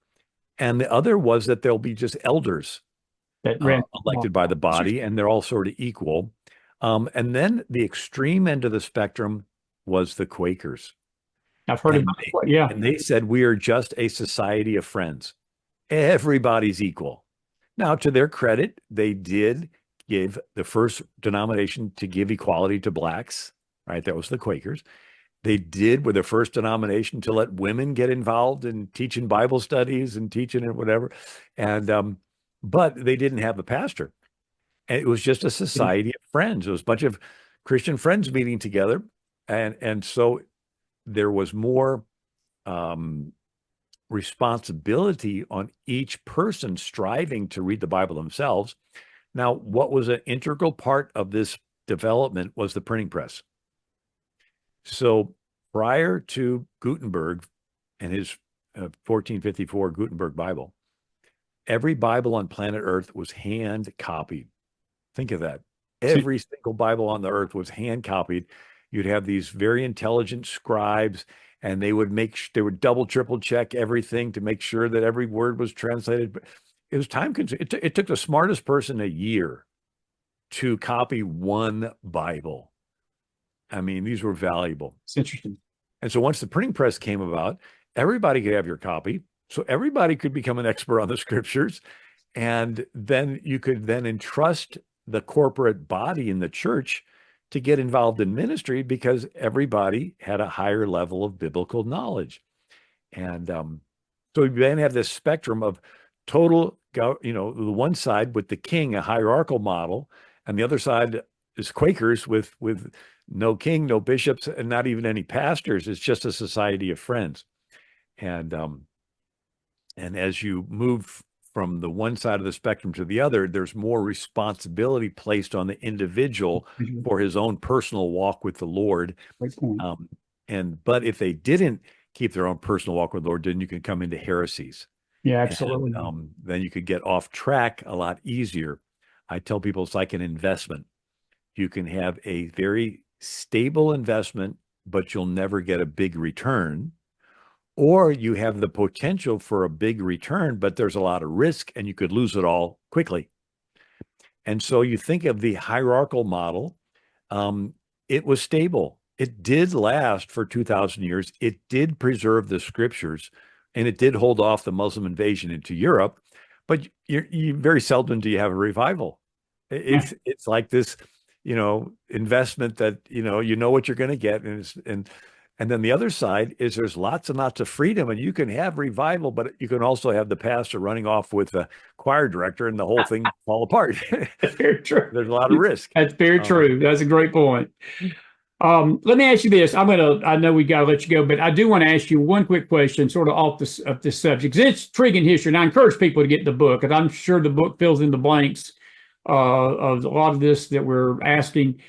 And the other was that there'll be just elders elected by the body, and they're all sort of equal. And then the extreme end of the spectrum was the Quakers.
I've heard about it. Yeah.
And they said, we are just a society of friends. Everybody's equal. Now, to their credit, they did give the first denomination to give equality to blacks, right? That was the Quakers. They were the first denomination to let women get involved in teaching Bible studies and teaching and whatever. And, but they didn't have a pastor. And it was just a society of friends. It was a bunch of Christian friends meeting together. And so there was more responsibility on each person striving to read the Bible themselves. Now, what was an integral part of this development was the printing press. So prior to Gutenberg and his 1454 Gutenberg Bible, every Bible on planet Earth was hand copied. Think of that. Every single Bible on the earth was hand copied. You'd have these very intelligent scribes, and they would double, triple check everything to make sure that every word was translated. But it was time consuming. It took the smartest person a year to copy one Bible. I mean, these were valuable.
It's interesting.
And so once the printing press came about, everybody could have your copy. So everybody could become an expert on the scriptures. And then you could then entrust the corporate body in the church to get involved in ministry because everybody had a higher level of biblical knowledge. And so you then have this spectrum of total, the one side with the king, a hierarchical model, and the other side is Quakers with no king, no bishops, and not even any pastors. It's just a society of friends. And as you move from the one side of the spectrum to the other, there's more responsibility placed on the individual for his own personal walk with the Lord. But if they didn't keep their own personal walk with the Lord, then you can come into heresies.
Yeah, absolutely.
And, then you could get off track a lot easier. I tell people it's like an investment. You can have a very stable investment, but you'll never get a big return. Or you have the potential for a big return, but there's a lot of risk and you could lose it all quickly. And so you think of the hierarchical model, it was stable. it did last for 2,000 years. It did preserve the scriptures, and it did hold off the Muslim invasion into Europe. But you very seldom do you have a revival.
Yeah.
It's like this, investment that you know what you're going to get, and then the other side is there's lots and lots of freedom, and you can have revival, but you can also have the pastor running off with the choir director, and the whole thing fall apart.
That's very true.
There's a lot of risk.
That's very true. That's a great point. Let me ask you this. I know we got to let you go, but I do want to ask you one quick question, sort of off this of this subject. 'Cause it's intriguing history, and I encourage people to get the book, because I'm sure the book fills in the blanks of a lot of this that we're asking.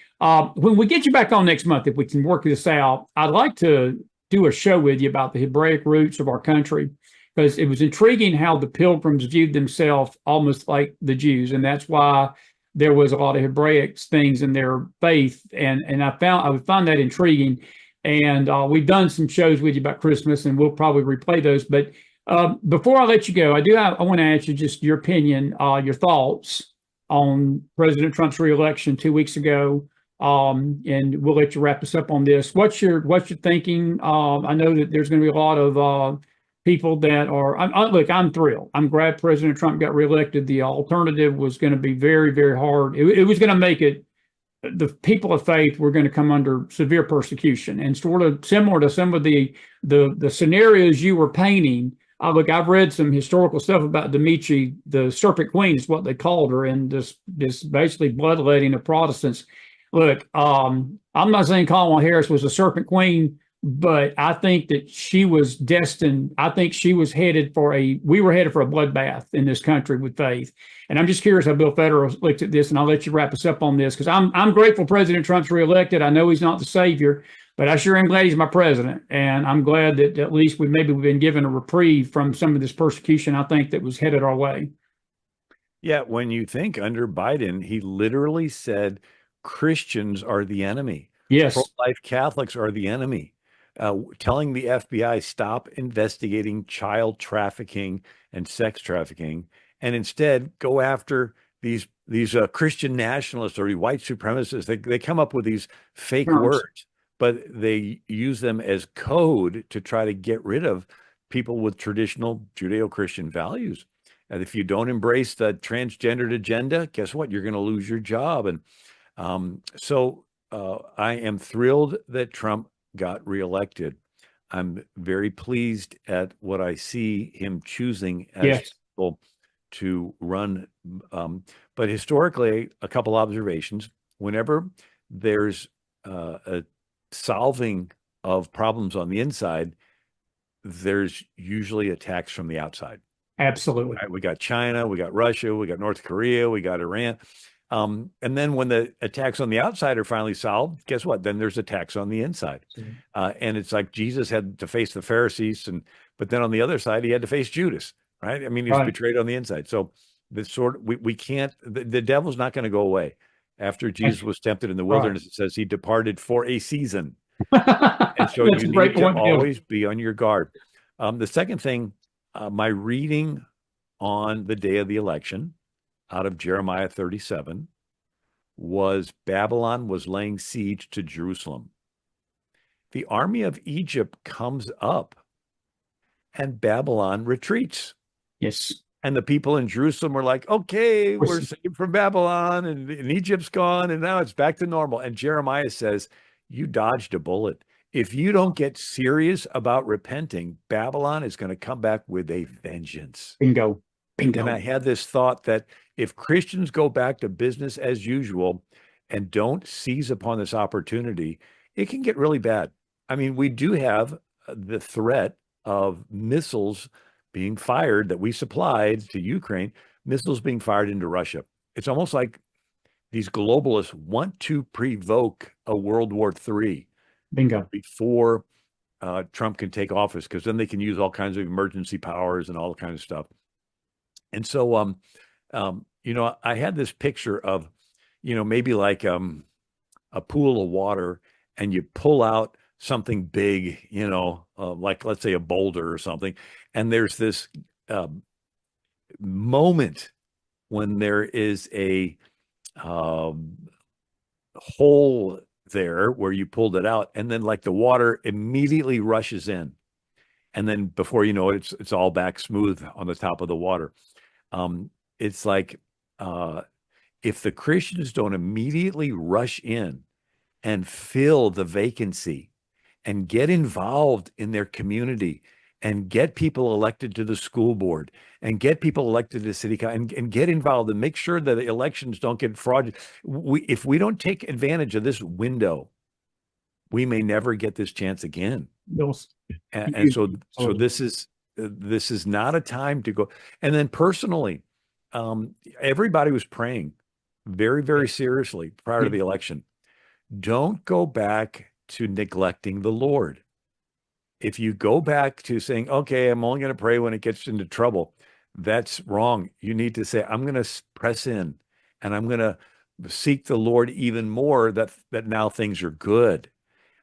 When we get you back on next month, if we can work this out, I'd like to do a show with you about the Hebraic roots of our country, because it was intriguing how the Pilgrims viewed themselves almost like the Jews, and that's why there was a lot of Hebraic things in their faith, and I would find that intriguing. And we've done some shows with you about Christmas, and we'll probably replay those. But before I let you go, I want to ask you just your opinion, your thoughts on President Trump's reelection 2 weeks ago. And we'll let you wrap us up on this. What's your thinking? I know that there's going to be a lot of people that are. Look, I'm thrilled. I'm glad President Trump got reelected. The alternative was going to be very, very hard. It was going to make it. The people of faith were going to come under severe persecution, and sort of similar to some of the scenarios you were painting. Look, I've read some historical stuff about Dmitri, the Serpent Queen is what they called her, and this basically bloodletting of Protestants. Look, I'm not saying Kamala Harris was a Serpent Queen, but I think that she was destined. I think she was we were headed for a bloodbath in this country with faith. And I'm just curious how Bill Federer looked at this, and I'll let you wrap us up on this, because I'm grateful President Trump's reelected. I know he's not the savior, but I sure am glad he's my president. And I'm glad that at least we've been given a reprieve from some of this persecution, I think, that was headed our way.
Yeah, when you think under Biden, he literally said Christians are the enemy.
Yes.
Pro-life Catholics are the enemy. Telling the FBI stop investigating child trafficking and sex trafficking, and instead go after these Christian nationalists or white supremacists. They come up with these fake words, but they use them as code to try to get rid of people with traditional Judeo-Christian values. And if you don't embrace the transgendered agenda, guess what? You're going to lose your job. And so I am thrilled that Trump got reelected. I'm very pleased at what I see him choosing as people to run. But historically, a couple observations. Whenever there's a solving of problems on the inside, there's usually attacks from the outside.
Absolutely.
Right? We got China, we got Russia, we got North Korea, we got Iran. And then when the attacks on the outside are finally solved, guess what? Then there's attacks on the inside. And it's like Jesus had to face the Pharisees, but then on the other side, he had to face Judas, right? I mean, he was betrayed on the inside. So we can't, the devil's not going to go away. After Jesus was tempted in the wilderness, it says he departed for a season. And so you need to always be on your guard. The second thing, my reading on the day of the election out of Jeremiah 37 was Babylon was laying siege to Jerusalem. The army of Egypt comes up and Babylon retreats.
Yes.
And the people in Jerusalem were like, okay, we're saved from Babylon, and Egypt's gone, and now it's back to normal. And Jeremiah says, you dodged a bullet. If you don't get serious about repenting, Babylon is going to come back with a vengeance.
Bingo. Bingo.
And I had this thought that if Christians go back to business as usual and don't seize upon this opportunity, it can get really bad. I mean, we do have the threat of missiles being fired that we supplied to Ukraine, missiles being fired into Russia. It's almost like these globalists want to provoke a World War III.
Bingo.
Before Trump can take office, because then they can use all kinds of emergency powers and all kinds of stuff. And so, I had this picture of, maybe like a pool of water, and you pull out something big, like let's say a boulder or something. And there's this moment when there is a hole there where you pulled it out, and then like the water immediately rushes in, and then before you know it, it's all back smooth on the top of the water. It's like if the Christians don't immediately rush in and fill the vacancy and get involved in their community and get people elected to the school board and get people elected to city council and get involved and make sure that the elections don't get fraudulent. If we don't take advantage of this window, we may never get this chance again. And so this is not a time to go. And then personally, everybody was praying very, very seriously prior to the election. Don't go back to neglecting the Lord. If you go back to saying, okay, I'm only going to pray when it gets into trouble, that's wrong. You need to say, I'm going to press in and I'm going to seek the Lord even more that now things are good.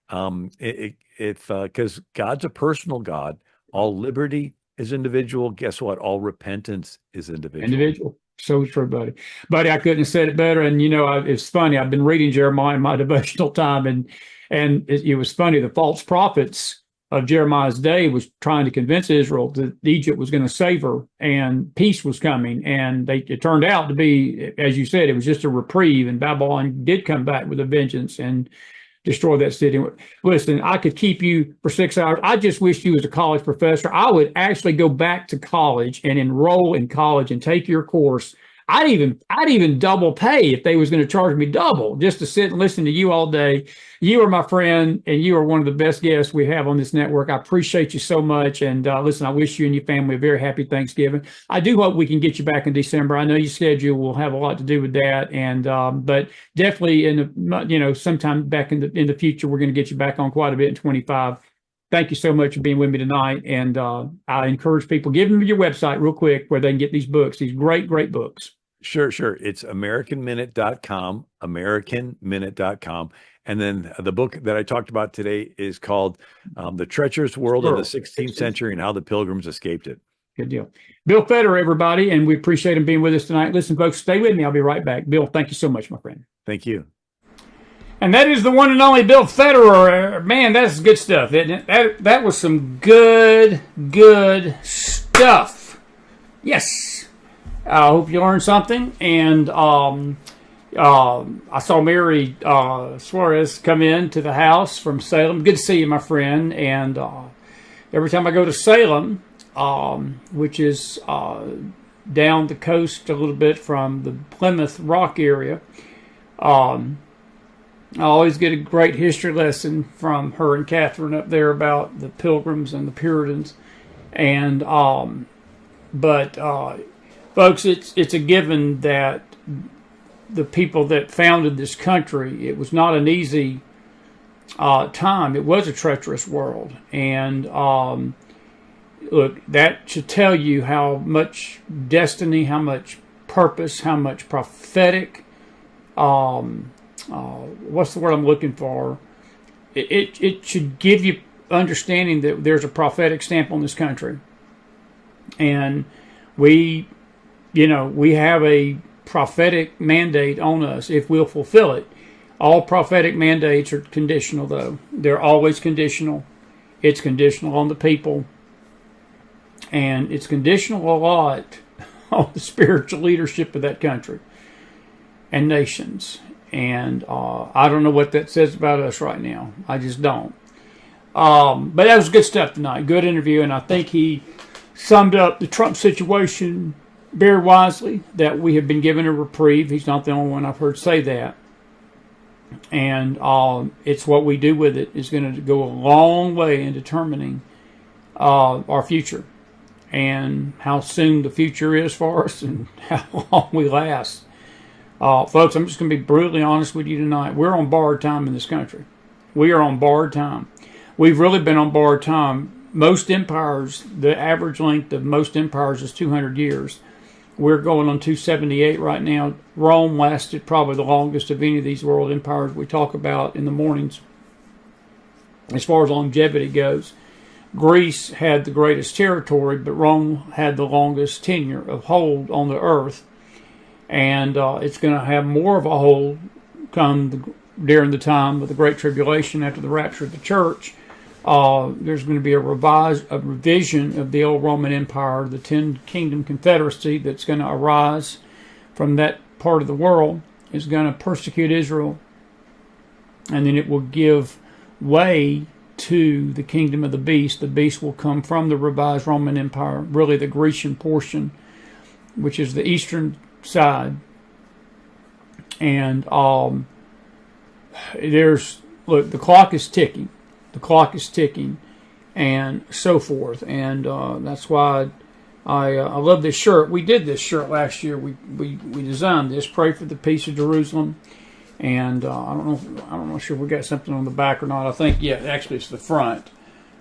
Because God's a personal God. All liberty is individual. Guess what? All repentance is individual.
So true, buddy. Buddy, I couldn't have said it better. And, it's funny. I've been reading Jeremiah in my devotional time, and it was funny. The false prophets of Jeremiah's day was trying to convince Israel that Egypt was going to save her and peace was coming. And it turned out to be, as you said, it was just a reprieve, and Babylon did come back with a vengeance and destroy that city. Listen, I could keep you for 6 hours. I just wish you was a college professor. I would actually go back to college and enroll in college and take your course. I'd even double pay if they was going to charge me double just to sit and listen to you all day. You are my friend, and you are one of the best guests we have on this network. I appreciate you so much. And listen, I wish you and your family a very happy Thanksgiving. I do hope we can get you back in December. I know your schedule will have a lot to do with that, and but definitely sometime back in the future, we're going to get you back on quite a bit in 25. Thank you so much for being with me tonight. And I encourage people, give them your website real quick where they can get these books, these great, great books.
Sure. It's AmericanMinute.com, AmericanMinute.com. And then the book that I talked about today is called The Treacherous World of the 16th Century and How the Pilgrims Escaped It.
Good deal. Bill Federer, everybody, and we appreciate him being with us tonight. Listen, folks, stay with me. I'll be right back. Bill, thank you so much, my friend.
Thank you.
And that is the one and only Bill Federer. Man, that's good stuff, isn't it? That was some good stuff. Yes. I hope you learned something. And I saw Mary Suarez come in to the house from Salem. Good to see you, my friend. And every time I go to Salem, which is down the coast a little bit from the Plymouth Rock area, I always get a great history lesson from her and Catherine up there about the Pilgrims and the Puritans. And folks, it's a given that the people that founded this country, it was not an easy time. It was a treacherous world. And look, that should tell you how much destiny, how much purpose, how much prophetic, what's the word I'm looking for? It should give you understanding that there's a prophetic stamp on this country. And we have a prophetic mandate on us if we'll fulfill it. All prophetic mandates are conditional, though. They're always conditional. It's conditional on the people. And it's conditional a lot on the spiritual leadership of that country and nations. And I don't know what that says about us right now. I just don't. But that was good stuff tonight. Good interview. And I think he summed up the Trump situation very wisely, that we have been given a reprieve. He's not the only one I've heard say that. And it's what we do with it is going to go a long way in determining our future and how soon the future is for us and how long we last. Folks, I'm just going to be brutally honest with you tonight. We're on borrowed time in this country. We are on borrowed time. We've really been on borrowed time. Most empires, the average length of most empires is 200 years. We're going on 278 right now. Rome lasted probably the longest of any of these world empires we talk about in the mornings as far as longevity goes. Greece had the greatest territory, but Rome had the longest tenure of hold on the earth. And it's going to have more of a hold come during the time of the Great Tribulation after the rapture of the church, there's going to be a revision of the old Roman Empire, the 10-kingdom confederacy that's going to arise from that part of the world, is going to persecute Israel, and then it will give way to the kingdom of the beast. The beast will come from the revised Roman Empire, really the Grecian portion, which is the eastern side. And the clock is ticking. The clock is ticking, and so forth. And that's why I love this shirt. We did this shirt last year. We designed this. Pray for the peace of Jerusalem. And I'm not sure if we got something on the back or not. I think, yeah, actually it's the front.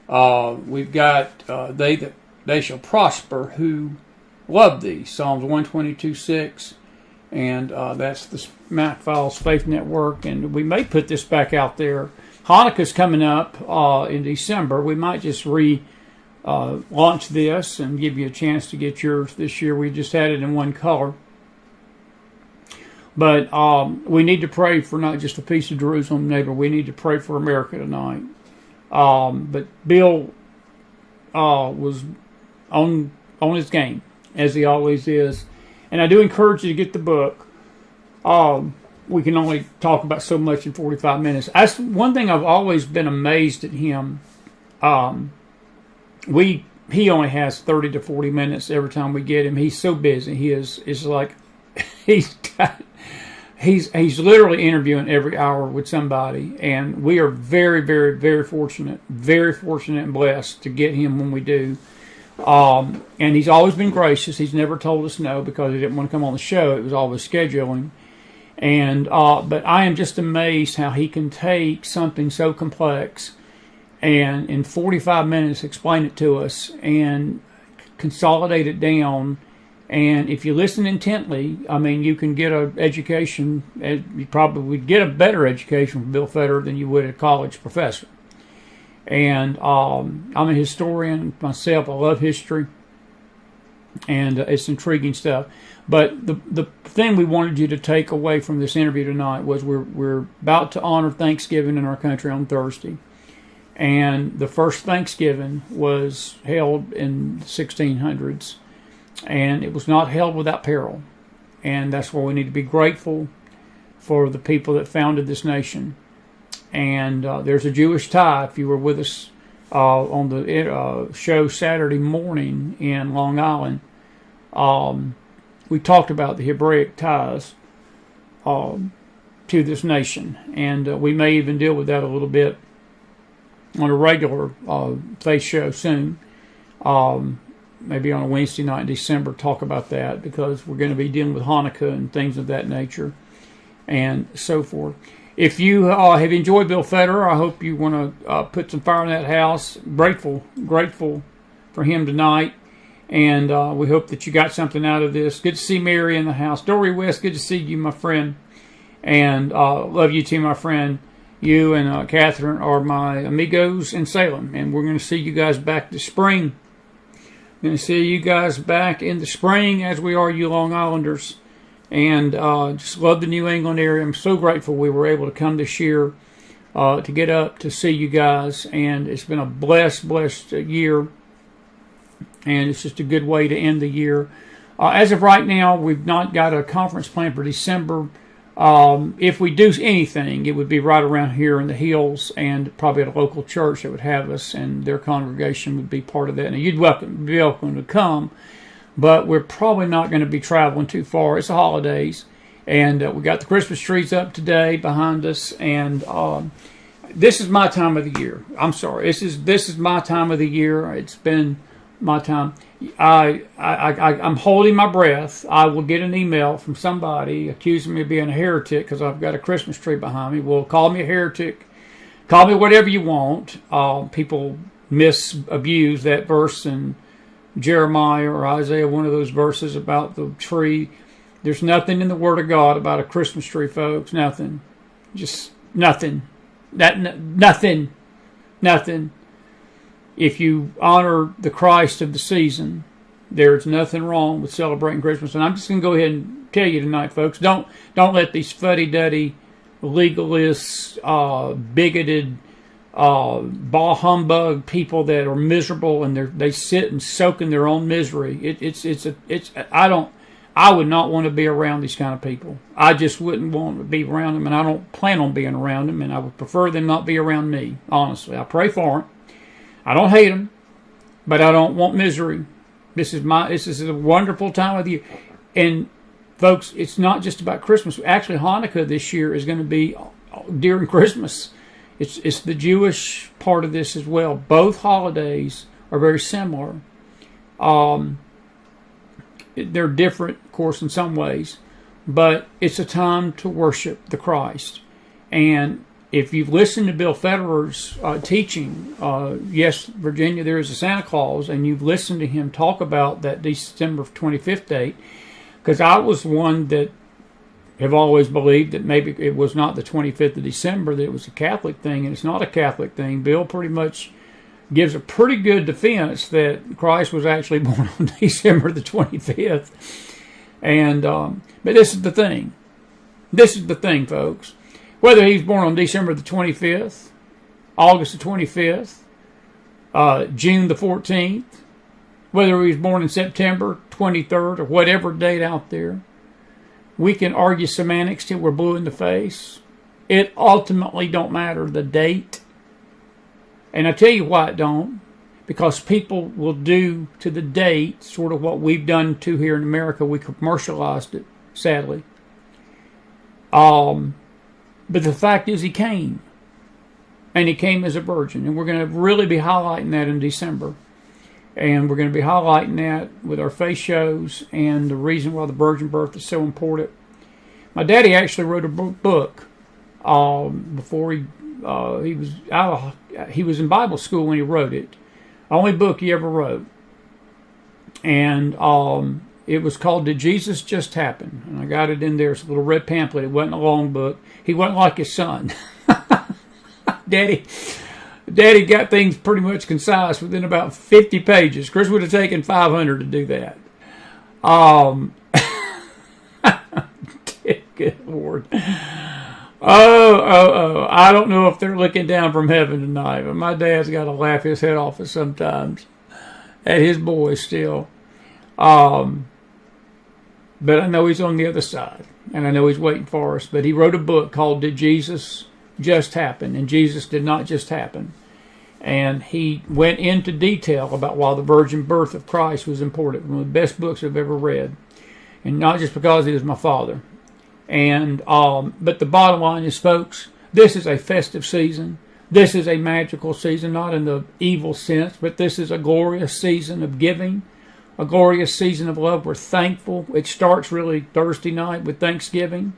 We've got they shall prosper who love thee. Psalms 122:6. And that's the McFiles Faith Network. And we may put this back out there. Hanukkah's coming up in December. We might just launch this and give you a chance to get yours this year. We just had it in one color. But we need to pray for not just the peace of Jerusalem, neighbor. We need to pray for America tonight. But Bill was on his game, as he always is. And I do encourage you to get the book. We can only talk about so much in 45 minutes. That's one thing I've always been amazed at him. He only has 30 to 40 minutes every time we get him. He's so busy. It's like he's literally interviewing every hour with somebody, and we are very, very, very fortunate and blessed to get him when we do. And he's always been gracious. He's never told us no because he didn't want to come on the show. It was always scheduling. And but I am just amazed how he can take something so complex and in 45 minutes explain it to us and consolidate it down. And if you listen intently, I mean, you can get an education. You probably would get a better education from Bill Federer than you would a college professor. And I'm a historian myself. I love history, and it's intriguing stuff. But the thing we wanted you to take away from this interview tonight was we're about to honor Thanksgiving in our country on Thursday. And the first Thanksgiving was held in the 1600s. And it was not held without peril. And that's why we need to be grateful for the people that founded this nation. And there's a Jewish tie. If you were with us on the show Saturday morning in Long Island, we talked about the Hebraic ties to this nation. And we may even deal with that a little bit on a regular faith show soon. Maybe on a Wednesday night in December, talk about that, because we're going to be dealing with Hanukkah and things of that nature and so forth. If you have enjoyed Bill Federer, I hope you want to put some fire in that house. Grateful for him tonight, and we hope that you got something out of this. Good to see Mary in the house. Dory West, good to see you, my friend, and love you too, my friend. You and Catherine are my amigos in Salem, and we're going to see you guys back this spring. Going to see you guys back in the spring, as we are you Long Islanders. And just love the New England area. I'm so grateful we were able to come this year to get up to see you guys. And it's been a blessed year. And it's just a good way to end the year. As of right now, we've not got a conference planned for December. If we do anything, it would be right around here in the hills, and probably at a local church that would have us, and their congregation would be part of that. Now, you'd be welcome to come, but we're probably not going to be traveling too far. It's the holidays, and we got the Christmas trees up today behind us, and this is my time of the year. I'm sorry, this is my time of the year. It's been my time. I'm holding my breath. I will get an email from somebody accusing me of being a heretic because I've got a Christmas tree behind me. Well, call me a heretic. Call me whatever you want. People misabuse that verse in Jeremiah or Isaiah, one of those verses about the tree. There's nothing in the Word of God about a Christmas tree, folks. Nothing. Just nothing. Nothing. If you honor the Christ of the season, there's nothing wrong with celebrating Christmas. And I'm just going to go ahead and tell you tonight, folks, don't let these fuddy-duddy legalists, bigoted, bah humbug people that are miserable, and they sit and soak in their own misery. I would not want to be around these kind of people. I just wouldn't want to be around them, and I don't plan on being around them, and I would prefer them not be around me, honestly. I pray for them. I don't hate them, but I don't want misery. This is a wonderful time of the year. And folks, it's not just about Christmas. Actually, Hanukkah this year is going to be during Christmas. It's the Jewish part of this as well. Both holidays are very similar. They're different, of course, in some ways, but it's a time to worship the Christ. And if you've listened to Bill Federer's teaching, yes, Virginia, there is a Santa Claus, and you've listened to him talk about that December 25th date, because I was one that have always believed that maybe it was not the 25th of December, that it was a Catholic thing, and it's not a Catholic thing. Bill pretty much gives a pretty good defense that Christ was actually born on December the 25th. And but this is the thing. This is the thing, folks. Whether he's born on December the 25th, August the 25th, June the 14th, whether he was born in September 23rd or whatever date out there, we can argue semantics till we're blue in the face. It ultimately don't matter the date. And I tell you why it don't. Because people will do to the date sort of what we've done to here in America. We commercialized it, sadly. But the fact is he came. And he came as a virgin. And we're going to really be highlighting that in December. And we're going to be highlighting that with our face shows and the reason why the virgin birth is so important. My daddy actually wrote a book before he was in Bible school when he wrote it. Only book he ever wrote. And it was called Did Jesus Just Happen? And I got it in there. It's a little red pamphlet. It wasn't a long book. He wasn't like his son. Daddy got things pretty much concise within about 50 pages. Chris would have taken 500 to do that. Good Lord. Oh. I don't know if they're looking down from heaven tonight, but my dad's got to laugh his head off sometimes at his boys still. But I know he's on the other side, and I know he's waiting for us. But he wrote a book called Did Jesus Just Happen? And Jesus did not just happen. And he went into detail about why the virgin birth of Christ was important. One of the best books I've ever read. And not just because he was my father. And but the bottom line is, folks, this is a festive season. This is a magical season, not in the evil sense, but this is a glorious season of giving, a glorious season of love. We're thankful. It starts really Thursday night with Thanksgiving.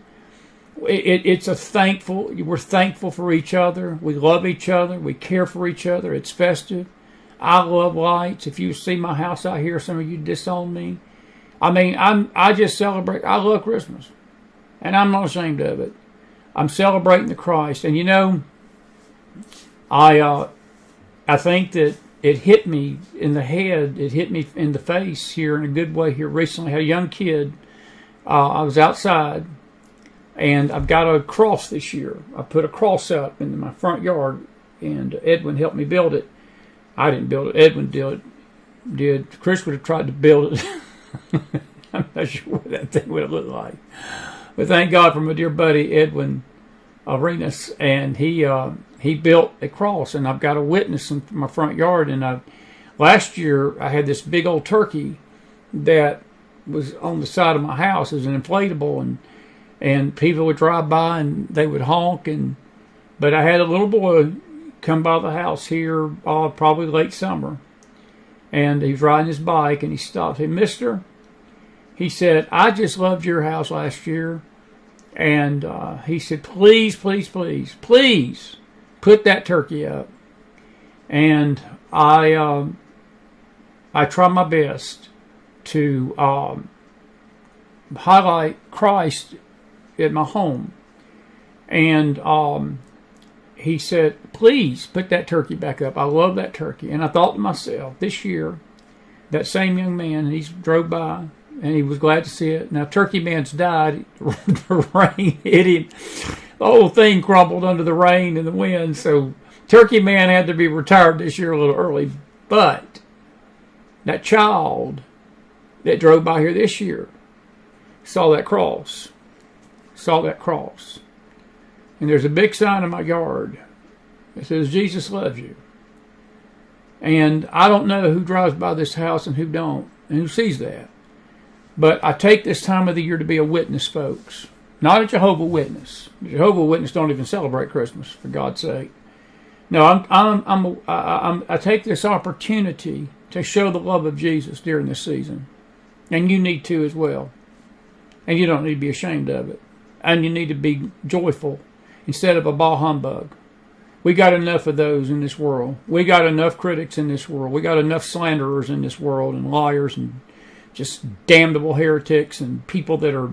It's a thankful. We're thankful for each other. We love each other. We care for each other. It's festive. I love lights. If you see my house out here, some of you disown me. I mean, I just celebrate. I love Christmas. And I'm not ashamed of it. I'm celebrating the Christ. And you know, I think that it hit me in the head. It hit me in the face here in a good way here recently. I had a young kid. I was outside, and I've got a cross this year. I put a cross up in my front yard, and Edwin helped me build it. I didn't build it. Edwin did. Chris would have tried to build it. I'm not sure what that thing would have looked like. But thank God for my dear buddy Edwin Arenas, and he built a cross, and I've got a witness in my front yard. And last year I had this big old turkey that was on the side of my house. It was an inflatable, and people would drive by and they would honk. But I had a little boy come by the house here, probably late summer, and he was riding his bike, and he stopped. Hey, mister, he said, I just loved your house last year. And he said, please, please, please, please put that turkey up. And I try my best to highlight Christ at my home. And he said, please put that turkey back up. I love that turkey. And I thought to myself, this year, that same young man, he drove by, and he was glad to see it. Now, Turkey Man's died. The rain hit him whole thing crumbled under the rain and the wind. So Turkey Man had to be retired this year a little early. But that child that drove by here this year saw that cross. And there's a big sign in my yard that says, Jesus loves you. And I don't know who drives by this house and who don't, and who sees that. But I take this time of the year to be a witness, folks. Not a Jehovah's Witness. The Jehovah's Witnesses don't even celebrate Christmas, for God's sake. No, I take this opportunity to show the love of Jesus during this season. And you need to as well. And you don't need to be ashamed of it. And you need to be joyful instead of a bah humbug. We got enough of those in this world. We got enough critics in this world. We got enough slanderers in this world, and liars, and just damnable heretics, and people that are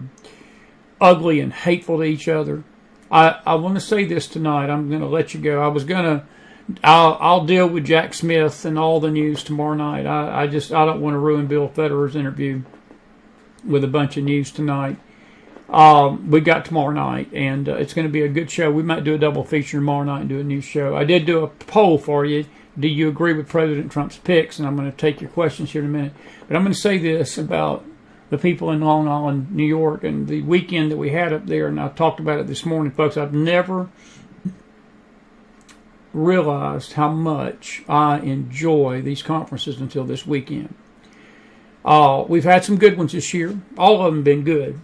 ugly and hateful to each other. I want to say this tonight. I'm going to let you go. I'll deal with Jack Smith and all the news tomorrow night. I don't want to ruin Bill Federer's interview with a bunch of news tonight. We got tomorrow night, and it's going to be a good show. We might do a double feature tomorrow night and do a news show. I did do a poll for you. Do you agree with President Trump's picks? And I'm going to take your questions here in a minute. But I'm going to say this about the people in Long Island, New York, and the weekend that we had up there, and I talked about it this morning, folks. I've never realized how much I enjoy these conferences until this weekend. We've had some good ones this year. All of them have been good.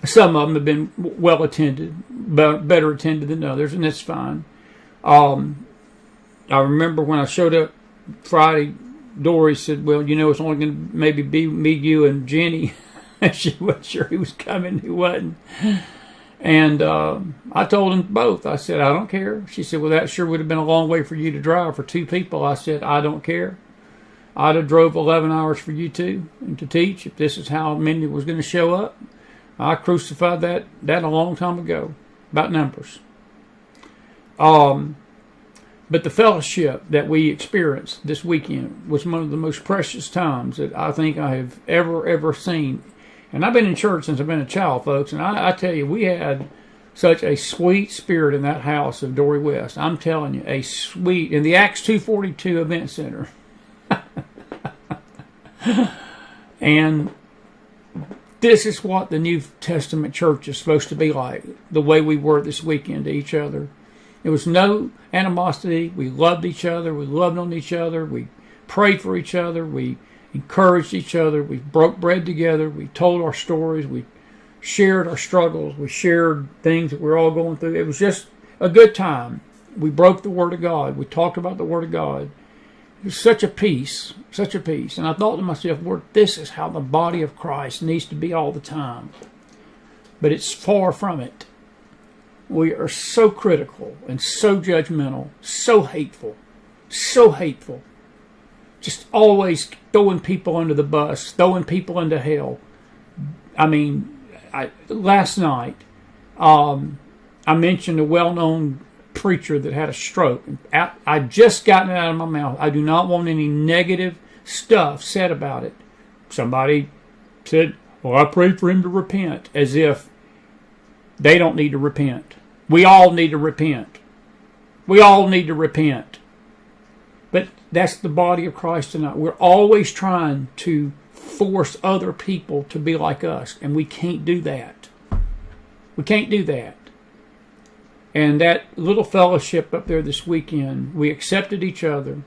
Some of them have been well attended, but better attended than others, and that's fine. I remember when I showed up Friday, Dory said, well, it's only going to maybe be me, you, and Jenny. She wasn't sure who was coming, who wasn't. And I told them both. I said, I don't care. She said, well, that sure would have been a long way for you to drive for two people. I said, I don't care. I'd have drove 11 hours for you two and to teach if this is how many was going to show up. I crucified that a long time ago, about numbers. But the fellowship that we experienced this weekend was one of the most precious times that I think I have ever seen. And I've been in church since I've been a child, folks, and I tell you, we had such a sweet spirit in that house of Dory West. I'm telling you, in the Acts 242 event center. And this is what the New Testament church is supposed to be like, the way we were this weekend to each other. There was no animosity. We loved each other. We loved on each other. We prayed for each other. We encouraged each other. We broke bread together. We told our stories. We shared our struggles. We shared things that we're all going through. It was just a good time. We broke the Word of God. We talked about the Word of God. It was such a peace, such a peace. And I thought to myself, Lord, this is how the body of Christ needs to be all the time. But it's far from it. We are so critical and so judgmental, so hateful, just always throwing people under the bus, throwing people into hell. I mean, last night, I mentioned a well-known preacher that had a stroke. I just gotten it out of my mouth. I do not want any negative stuff said about it. Somebody said, well, I prayed for him to repent, as if they don't need to repent. We all need to repent. We all need to repent. But that's the body of Christ tonight. We're always trying to force other people to be like us, and we can't do that. We can't do that. And that little fellowship up there this weekend, we accepted each other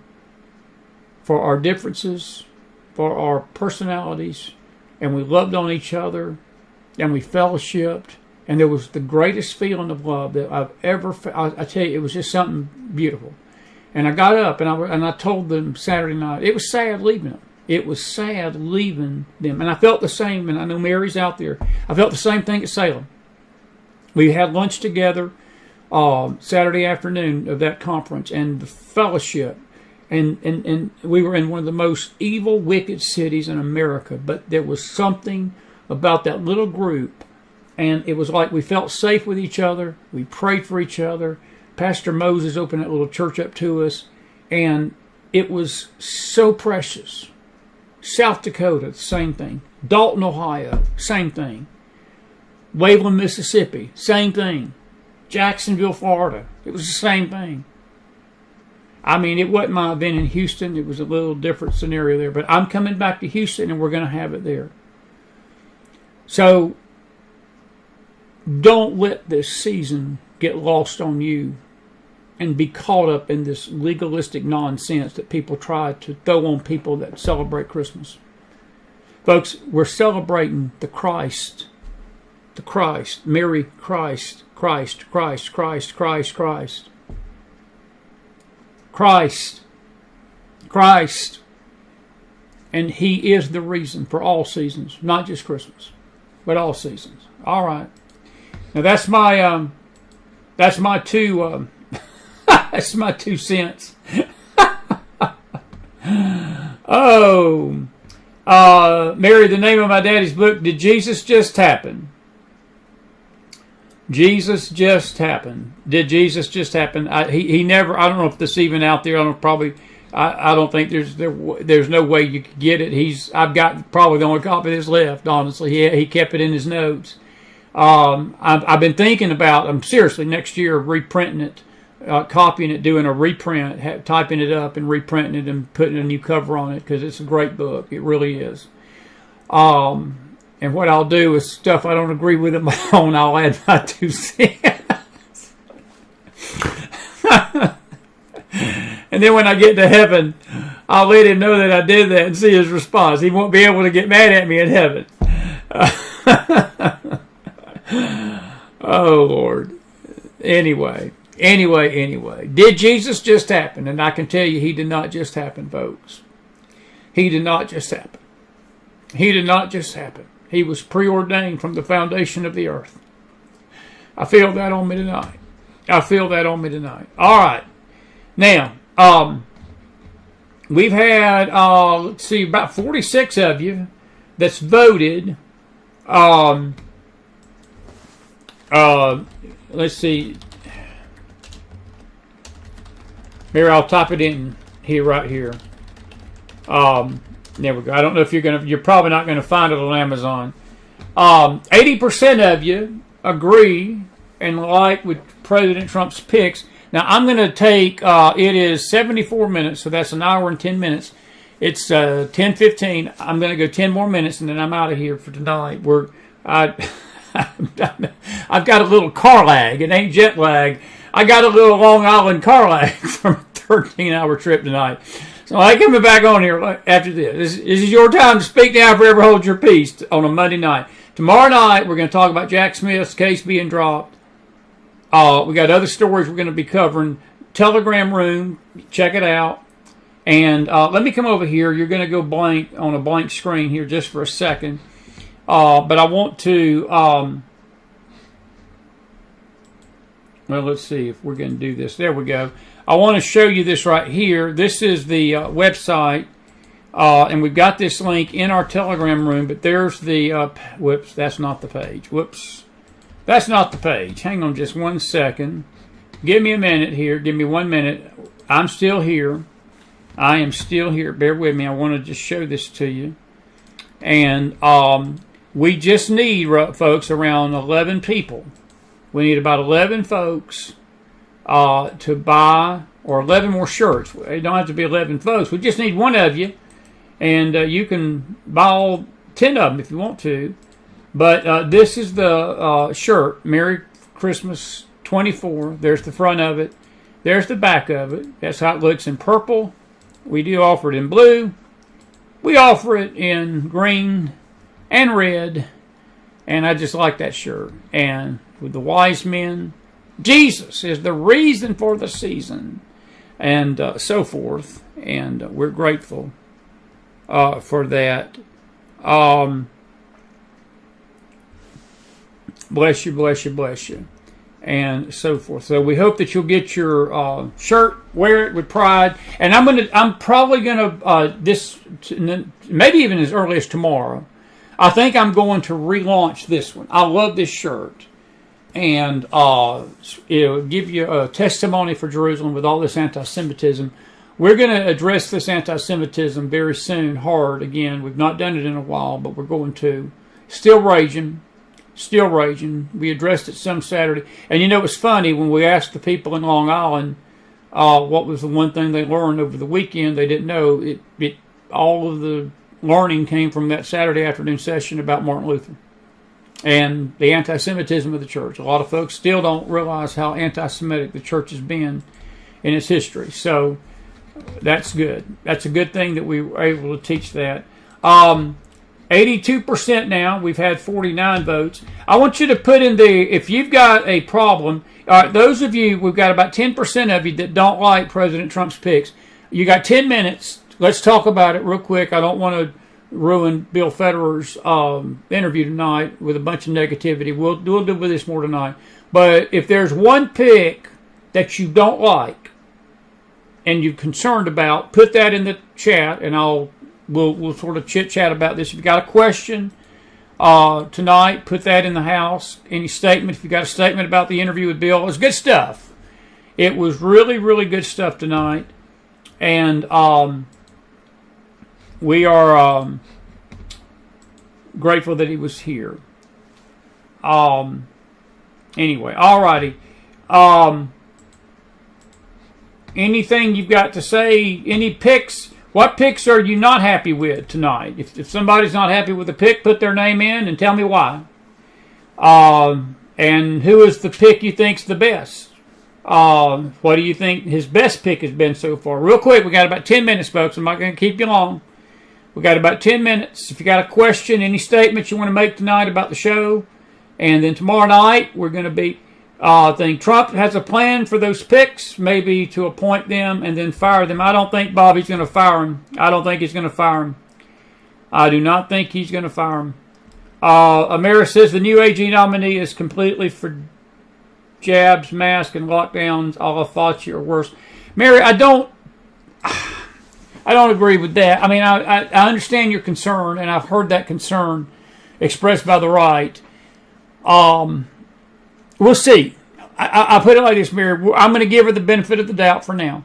for our differences, for our personalities, and we loved on each other, and we fellowshipped. And there was the greatest feeling of love that I've ever felt. I tell you, it was just something beautiful. And I got up and I told them Saturday night, it was sad leaving them. It was sad leaving them. And I felt the same, and I know Mary's out there. I felt the same thing at Salem. We had lunch together Saturday afternoon of that conference, and the fellowship. And we were in one of the most evil, wicked cities in America. But there was something about that little group. And it was like we felt safe with each other. We prayed for each other. Pastor Moses opened that little church up to us. And it was so precious. South Dakota, same thing. Dalton, Ohio, same thing. Waveland, Mississippi, same thing. Jacksonville, Florida. It was the same thing. I mean, it wasn't my event in Houston. It was a little different scenario there. But I'm coming back to Houston, and we're going to have it there. So don't let this season get lost on you and be caught up in this legalistic nonsense that people try to throw on people that celebrate Christmas. Folks, we're celebrating the Christ. The Christ. Mary Christ. Christ, Christ, Christ, Christ, Christ. Christ. Christ. And he is the reason for all seasons, not just Christmas, but all seasons. All right. Now that's my two that's my 2 cents. Oh, Mary, the name of my daddy's book. Did Jesus just happen? Jesus just happened. Did Jesus just happen? He never. I don't know if this is even out there. I don't probably. I don't think there's no way you could get it. I've got probably the only copy that's left. Honestly, he kept it in his notes. I've been thinking about. Seriously next year reprinting it, copying it, doing a reprint, typing it up and reprinting it and putting a new cover on it because it's a great book. It really is. And what I'll do is stuff I don't agree with at my own, I'll add my 2 cents. And then when I get to heaven, I'll let him know that I did that and see his response. He won't be able to get mad at me in heaven. Oh, Lord. Anyway. Did Jesus just happen? And I can tell you he did not just happen, folks. He did not just happen. He did not just happen. He was preordained from the foundation of the earth. I feel that on me tonight. All right. Now, we've had, let's see, about 46 of you that's voted. Let's see. Maybe I'll type it in here, right here. There we go. I don't know if you're probably not gonna find it on Amazon. 80% of you agree and like with President Trump's picks. Now I'm gonna take. It is 74 minutes, so that's an hour and 10 minutes. It's 10:15. I'm gonna go 10 more minutes, and then I'm out of here for tonight. I've got a little car lag. It ain't jet lag. I got a little Long Island car lag from a 13-hour trip tonight. So I'm coming back on here after this. This is your time to speak now, forever hold your peace on a Monday night. Tomorrow night, we're going to talk about Jack Smith's case being dropped. We got other stories we're going to be covering. Telegram room, check it out. And let me come over here. You're going to go blank on a blank screen here just for a second. But I want to... well, let's see if we're going to do this. There we go. I want to show you this right here. This is the website, and we've got this link in our Telegram room, but there's the, whoops, that's not the page. Whoops, that's not the page. Hang on just 1 second. Give me a minute here. Give me 1 minute. I'm still here. I am still here. Bear with me. I want to just show this to you. And we just need, folks, around 11 people. We need about 11 folks to buy, or 11 more shirts. It don't have to be 11 folks. We just need one of you, and you can buy all 10 of them if you want to. But this is the shirt, Merry Christmas 24. There's the front of it. There's the back of it. That's how it looks in purple. We do offer it in blue. We offer it in green and red, and I just like that shirt. And with the wise men, Jesus is the reason for the season, and so forth. And we're grateful for that. Bless you, bless you, bless you, and so forth. So we hope that you'll get your shirt, wear it with pride. And I'm probably gonna maybe even as early as tomorrow. I think I'm going to relaunch this one. I love this shirt. And it'll give you a testimony for Jerusalem with all this anti-Semitism. We're going to address this anti-Semitism very soon, hard again. We've not done it in a while, but we're going to. Still raging. still raging. We addressed it some Saturday. And it was funny when we asked the people in Long Island what was the one thing they learned over the weekend. They didn't know. All of the learning came from that Saturday afternoon session about Martin Luther and the anti-Semitism of the church. A lot of folks still don't realize how anti-Semitic the church has been in its history. So that's good. That's a good thing that we were able to teach that. 82% now. We've had 49 votes. I want you to put in if you've got a problem, those of you, we've got about 10% of you that don't like President Trump's picks. You got 10 minutes. Let's talk about it real quick. I don't want to ruin Bill Federer's interview tonight with a bunch of negativity. We'll do with this more tonight. But if there's one pick that you don't like and you're concerned about, put that in the chat, and we'll sort of chit-chat about this. If you got a question tonight, put that in the house. Any statement, if you got a statement about the interview with Bill, it was good stuff. It was really, really good stuff tonight. And we are grateful that he was here. Anyway, alrighty. Anything you've got to say? Any picks? What picks are you not happy with tonight? If somebody's not happy with the pick, put their name in and tell me why. And who is the pick you think's the best? What do you think his best pick has been so far? Real quick, we got about 10 minutes, folks. I'm not going to keep you long. We got about 10 minutes. If you got a question, any statements you want to make tonight about the show, and then tomorrow night we're going to be. I think Trump has a plan for those picks, maybe to appoint them and then fire them. I don't think Bobby's going to fire him. I don't think he's going to fire him. I do not think he's going to fire him. Amira says the new AG nominee is completely for jabs, masks, and lockdowns. All Fauci or worse. Mary, I don't agree with that. I mean, I understand your concern, and I've heard that concern expressed by the right. We'll see. I put it like this, Mary. I'm going to give her the benefit of the doubt for now.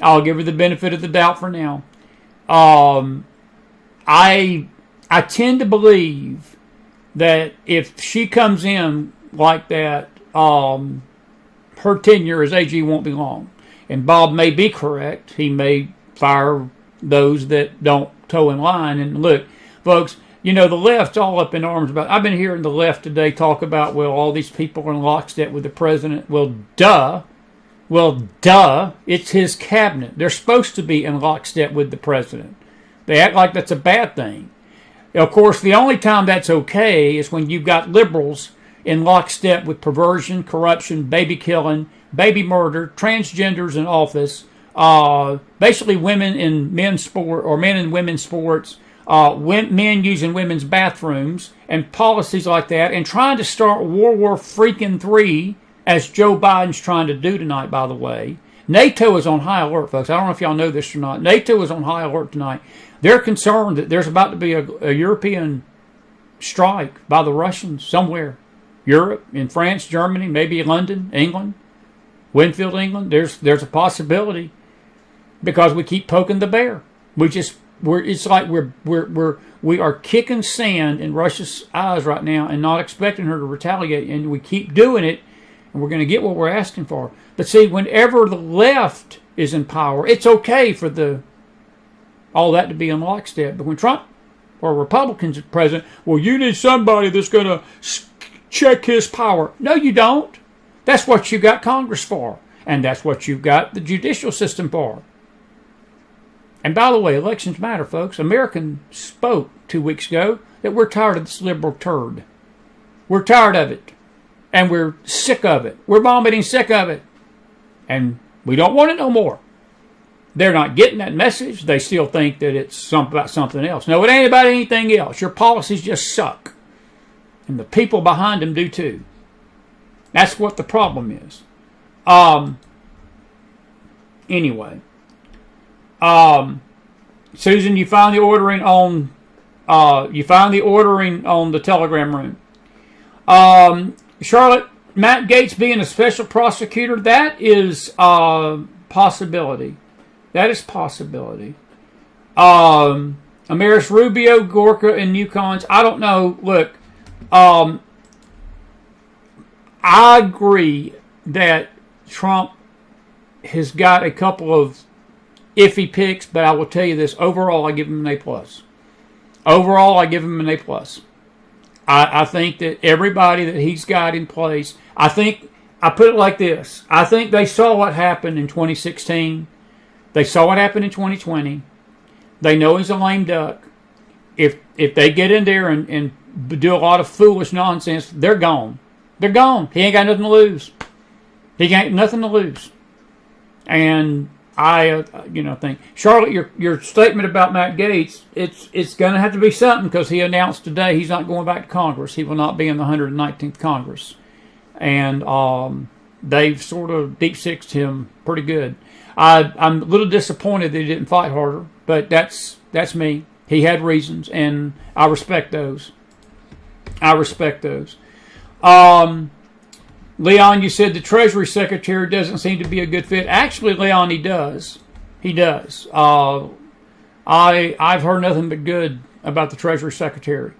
I'll give her the benefit of the doubt for now. I tend to believe that if she comes in like that, her tenure as AG won't be long. And Bob may be correct. He may fire those that don't toe in line. And look, folks, the left's all up in arms about. I've been hearing the left today talk about, well, all these people are in lockstep with the president. Well, duh. It's his cabinet. They're supposed to be in lockstep with the president. They act like that's a bad thing. Of course, the only time that's okay is when you've got liberals in lockstep with perversion, corruption, baby killing, baby murder, transgenders in office, basically women in men's sport or men in women's sports, men using women's bathrooms and policies like that, and trying to start World War III, as Joe Biden's trying to do tonight, by the way. NATO is on high alert, folks. I don't know if y'all know this or not. NATO is on high alert tonight. They're concerned that there's about to be a European strike by the Russians somewhere. Europe, in France, Germany, maybe London, England, Winfield, England. There's a possibility because we keep poking the bear. It's like we are kicking sand in Russia's eyes right now and not expecting her to retaliate, and we keep doing it, and we're going to get what we're asking for. But see, whenever the left is in power, it's okay for all that to be in lockstep. But when Trump or Republicans are president, well, you need somebody that's going to check his power. No, you don't. That's what you got Congress for, and that's what you've got the judicial system for. And by the way, elections matter, folks. American spoke 2 weeks ago that we're tired of this liberal turd. We're tired of it. And we're sick of it. We're vomiting sick of it. And we don't want it no more. They're not getting that message. They still think that it's about something else. No, it ain't about anything else. Your policies just suck. And the people behind them do too. That's what the problem is. Anyway. Susan, you found the ordering on the Telegram room. Charlotte, Matt Gaetz being a special prosecutor, that is possibility. That is possibility. Amaris Rubio, Gorka, and Newcons. I don't know. Look, I agree that Trump has got a couple of iffy picks, but I will tell you this: overall, I give him an A+. Overall, I give him an A+. I think that everybody that he's got in place, I put it like this: I think they saw what happened in 2016. They saw what happened in 2020. They know he's a lame duck. If they get in there and do a lot of foolish nonsense, they're gone. They're gone. He ain't got nothing to lose. He got nothing to lose. And I think, Charlotte, your statement about Matt Gaetz, it's going to have to be something, because he announced today he's not going back to Congress. He will not be in the 119th Congress. And they've sort of deep-sixed him pretty good. I'm a little disappointed that he didn't fight harder, but that's me. He had reasons, and I respect those. Leon, you said the Treasury Secretary doesn't seem to be a good fit. Actually, Leon, he does. He does. I've heard nothing but good about the Treasury Secretary.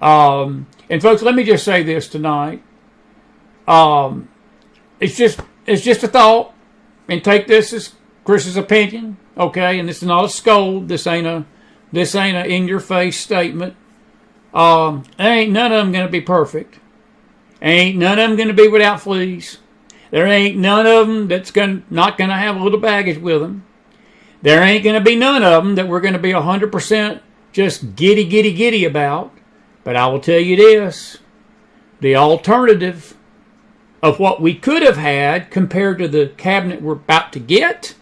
And folks, let me just say this tonight. It's just a thought, and take this as Chris's opinion, okay? And this is not a scold. This ain't a in-your-face statement. Ain't none of them going to be perfect. Ain't none of them going to be without fleas. There ain't none of them that's not going to have a little baggage with them. There ain't going to be none of them that we're going to be 100% just giddy about. But I will tell you this: the alternative of what we could have had compared to the cabinet we're about to get,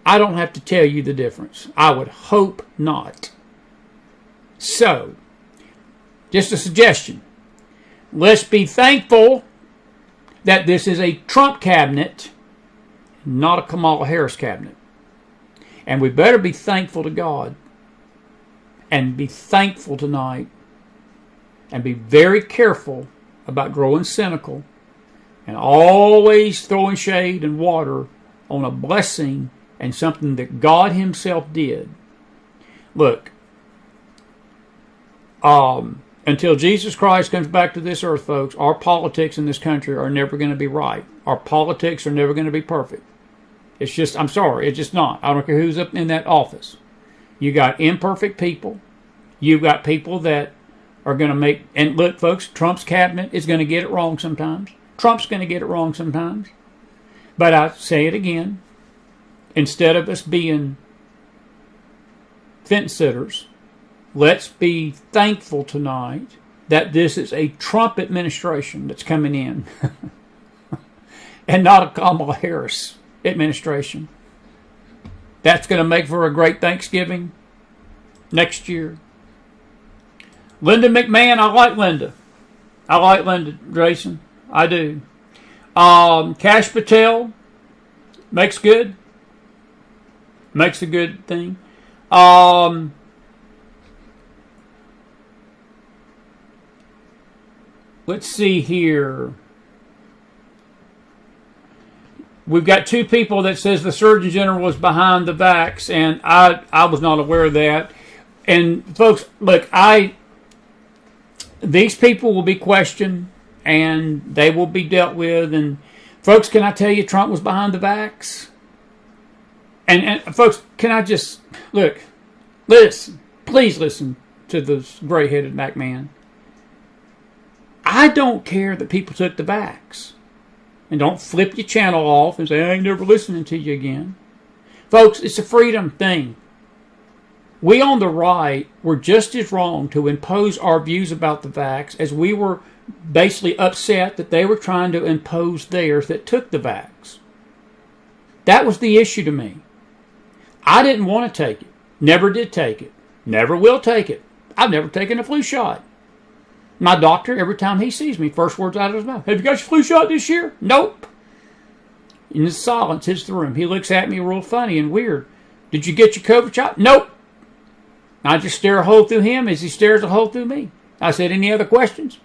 I don't have to tell you the difference. I would hope not. So, just a suggestion. Let's be thankful that this is a Trump cabinet, not a Kamala Harris cabinet. And we better be thankful to God, and be thankful tonight, and be very careful about growing cynical and always throwing shade and water on a blessing and something that God himself did. Look, until Jesus Christ comes back to this earth, folks, our politics in this country are never going to be right. Our politics are never going to be perfect. It's just, I'm sorry, it's just not. I don't care who's up in that office. You got imperfect people. You've got people that are going to make, and look, folks, Trump's cabinet is going to get it wrong sometimes. Trump's going to get it wrong sometimes. But I say it again, instead of us being fence sitters, let's be thankful tonight that this is a Trump administration that's coming in and not a Kamala Harris administration. That's going to make for a great Thanksgiving next year. Linda McMahon, I like Linda. I like Linda, Jason. I do. Cash Patel makes good. Makes a good thing. Let's see here. We've got two people that says the Surgeon General was behind the vax, and I was not aware of that. And folks, look, these people will be questioned, and they will be dealt with. And folks, can I tell you Trump was behind the vax? And folks, can I just, look, listen, please listen to this gray-headed Mac man. I don't care that people took the vax. And don't flip your channel off and say, I ain't never listening to you again. Folks, it's a freedom thing. We on the right were just as wrong to impose our views about the vax as we were basically upset that they were trying to impose theirs that took the vax. That was the issue to me. I didn't want to take it. Never did take it. Never will take it. I've never taken a flu shot. My doctor, every time he sees me, first words out of his mouth, have you got your flu shot this year? Nope. And the silence hits the room. He looks at me real funny and weird. Did you get your COVID shot? Nope. I just stare a hole through him as he stares a hole through me. I said, any other questions?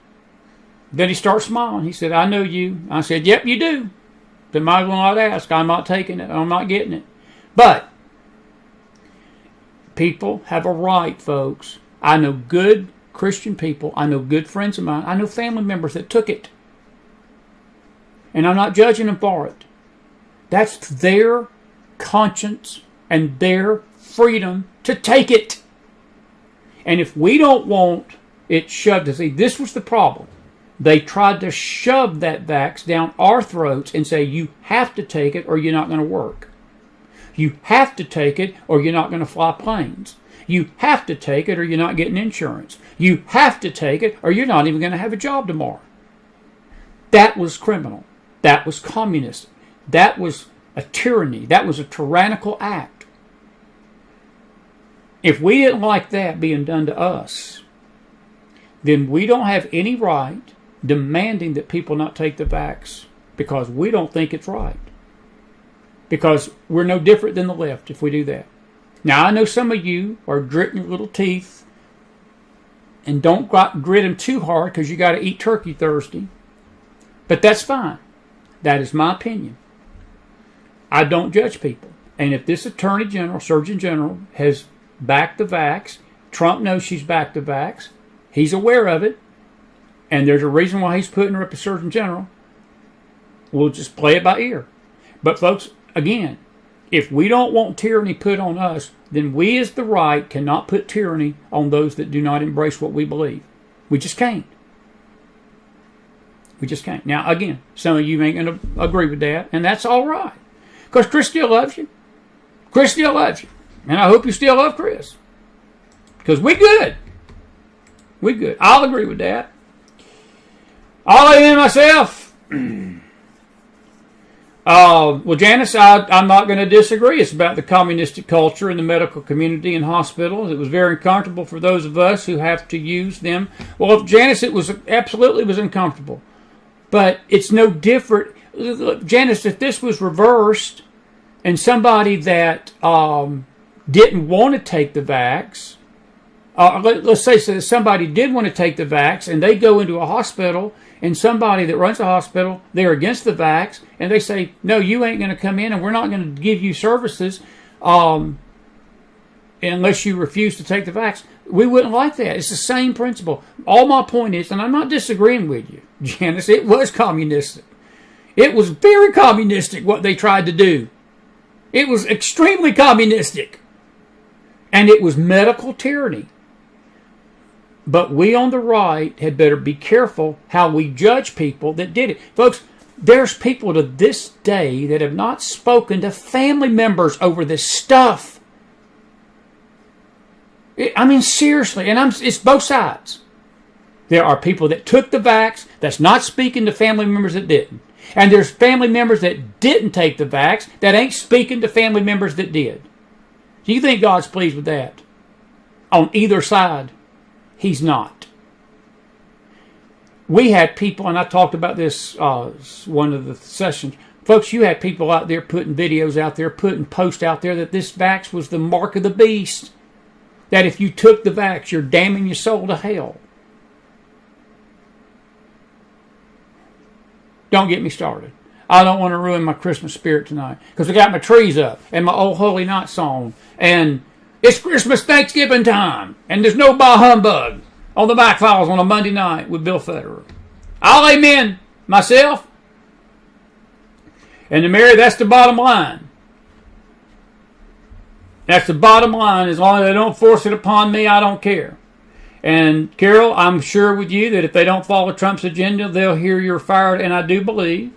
Then he starts smiling. He said, I know you. I said, yep, you do. Then might as well not ask. I'm not taking it. I'm not getting it. But people have a right, folks. I know good Christian people. I know good friends of mine. I know family members that took it. And I'm not judging them for it. That's their conscience and their freedom to take it. And if we don't want it shoved, see, this was the problem. They tried to shove that vax down our throats and say, you have to take it or you're not going to work. You have to take it or you're not going to fly planes. You have to take it or you're not getting insurance. You have to take it or you're not even going to have a job tomorrow. That was criminal. That was communist. That was a tyranny. That was a tyrannical act. If we didn't like that being done to us, then we don't have any right demanding that people not take the vax because we don't think it's right. Because we're no different than the left if we do that. Now, I know some of you are gritting your little teeth and don't grit them too hard because you got to eat turkey Thursday. But that's fine. That is my opinion. I don't judge people. And if this Attorney General, Surgeon General, has backed the vax, Trump knows she's backed the vax, he's aware of it, and there's a reason why he's putting her up as Surgeon General, we'll just play it by ear. But folks, again, if we don't want tyranny put on us, then we as the right cannot put tyranny on those that do not embrace what we believe. We just can't. We just can't. Now, again, some of you ain't going to agree with that, and that's all right. Because Chris still loves you. Chris still loves you. And I hope you still love Chris. Because we good. We good. I'll agree with that. I'll lay in myself. Well, Janice, I'm not going to disagree. It's about the communistic culture in the medical community and hospitals. It was very uncomfortable for those of us who have to use them. Well, Janice, it was absolutely was uncomfortable. But it's no different. Look, Janice, if this was reversed and somebody that didn't want to take the vax, let's say somebody did want to take the vax and they go into a hospital and somebody that runs the hospital, they're against the vax and they say, no, you ain't going to come in and we're not going to give you services unless you refuse to take the vax. We wouldn't like that. It's the same principle. All my point is, and I'm not disagreeing with you, Janice, it was communistic. It was very communistic what they tried to do. It was extremely communistic. And it was medical tyranny. But we on the right had better be careful how we judge people that did it. Folks, there's people to this day that have not spoken to family members over this stuff. I mean, seriously, and it's both sides. There are people that took the vax that's not speaking to family members that didn't. And there's family members that didn't take the vax that ain't speaking to family members that did. Do you think God's pleased with that? On either side, He's not. We had people, and I talked about this one of the sessions. Folks, you had people out there putting videos out there, putting posts out there that this vax was the mark of the beast. That if you took the vax, you're damning your soul to hell. Don't get me started. I don't want to ruin my Christmas spirit tonight. Because I got my trees up and my old Holy Night song. And it's Christmas Thanksgiving time. And there's no bah humbug on the McFiles on a Monday night with Bill Federer. I'll amen myself. And to Mary, that's the bottom line. That's the bottom line. As long as they don't force it upon me, I don't care. And Carol, I'm sure with you that if they don't follow Trump's agenda, they'll hear you're fired. And I do believe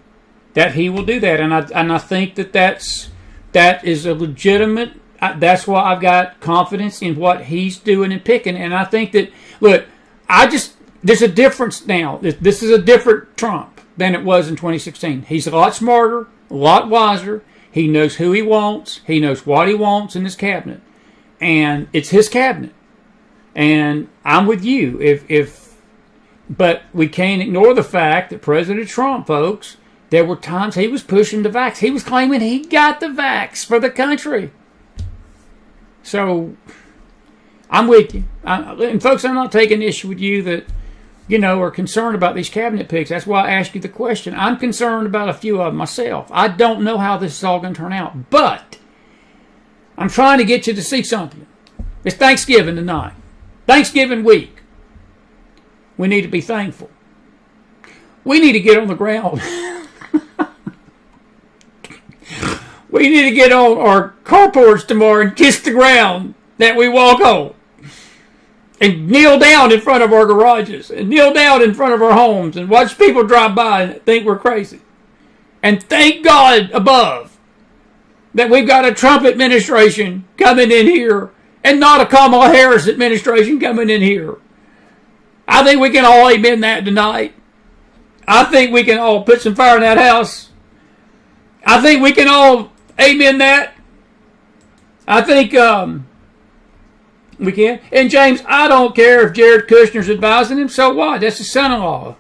that he will do that. And I think that is a legitimate. That's why I've got confidence in what he's doing and picking. And I think that, look, there's a difference now. This is a different Trump than it was in 2016. He's a lot smarter, a lot wiser. He knows who he wants. He knows what he wants in his cabinet. And it's his cabinet. And I'm with you. But we can't ignore the fact that President Trump, folks, there were times he was pushing the vax. He was claiming he got the vax for the country. So, I'm with you. And folks, I'm not taking issue with you that, are concerned about these cabinet picks. That's why I asked you the question. I'm concerned about a few of them myself. I don't know how this is all going to turn out. But, I'm trying to get you to see something. It's Thanksgiving tonight. Thanksgiving week. We need to be thankful. We need to get on the ground. We need to get on our carports tomorrow and kiss the ground that we walk on. And kneel down in front of our garages. And kneel down in front of our homes. And watch people drive by and think we're crazy. And thank God above that we've got a Trump administration coming in here. And not a Kamala Harris administration coming in here. I think we can all amen that tonight. I think we can all put some fire in that house. I think we can all amen that. I think we can. And James, I don't care if Jared Kushner's advising him. So what? That's his son-in-law.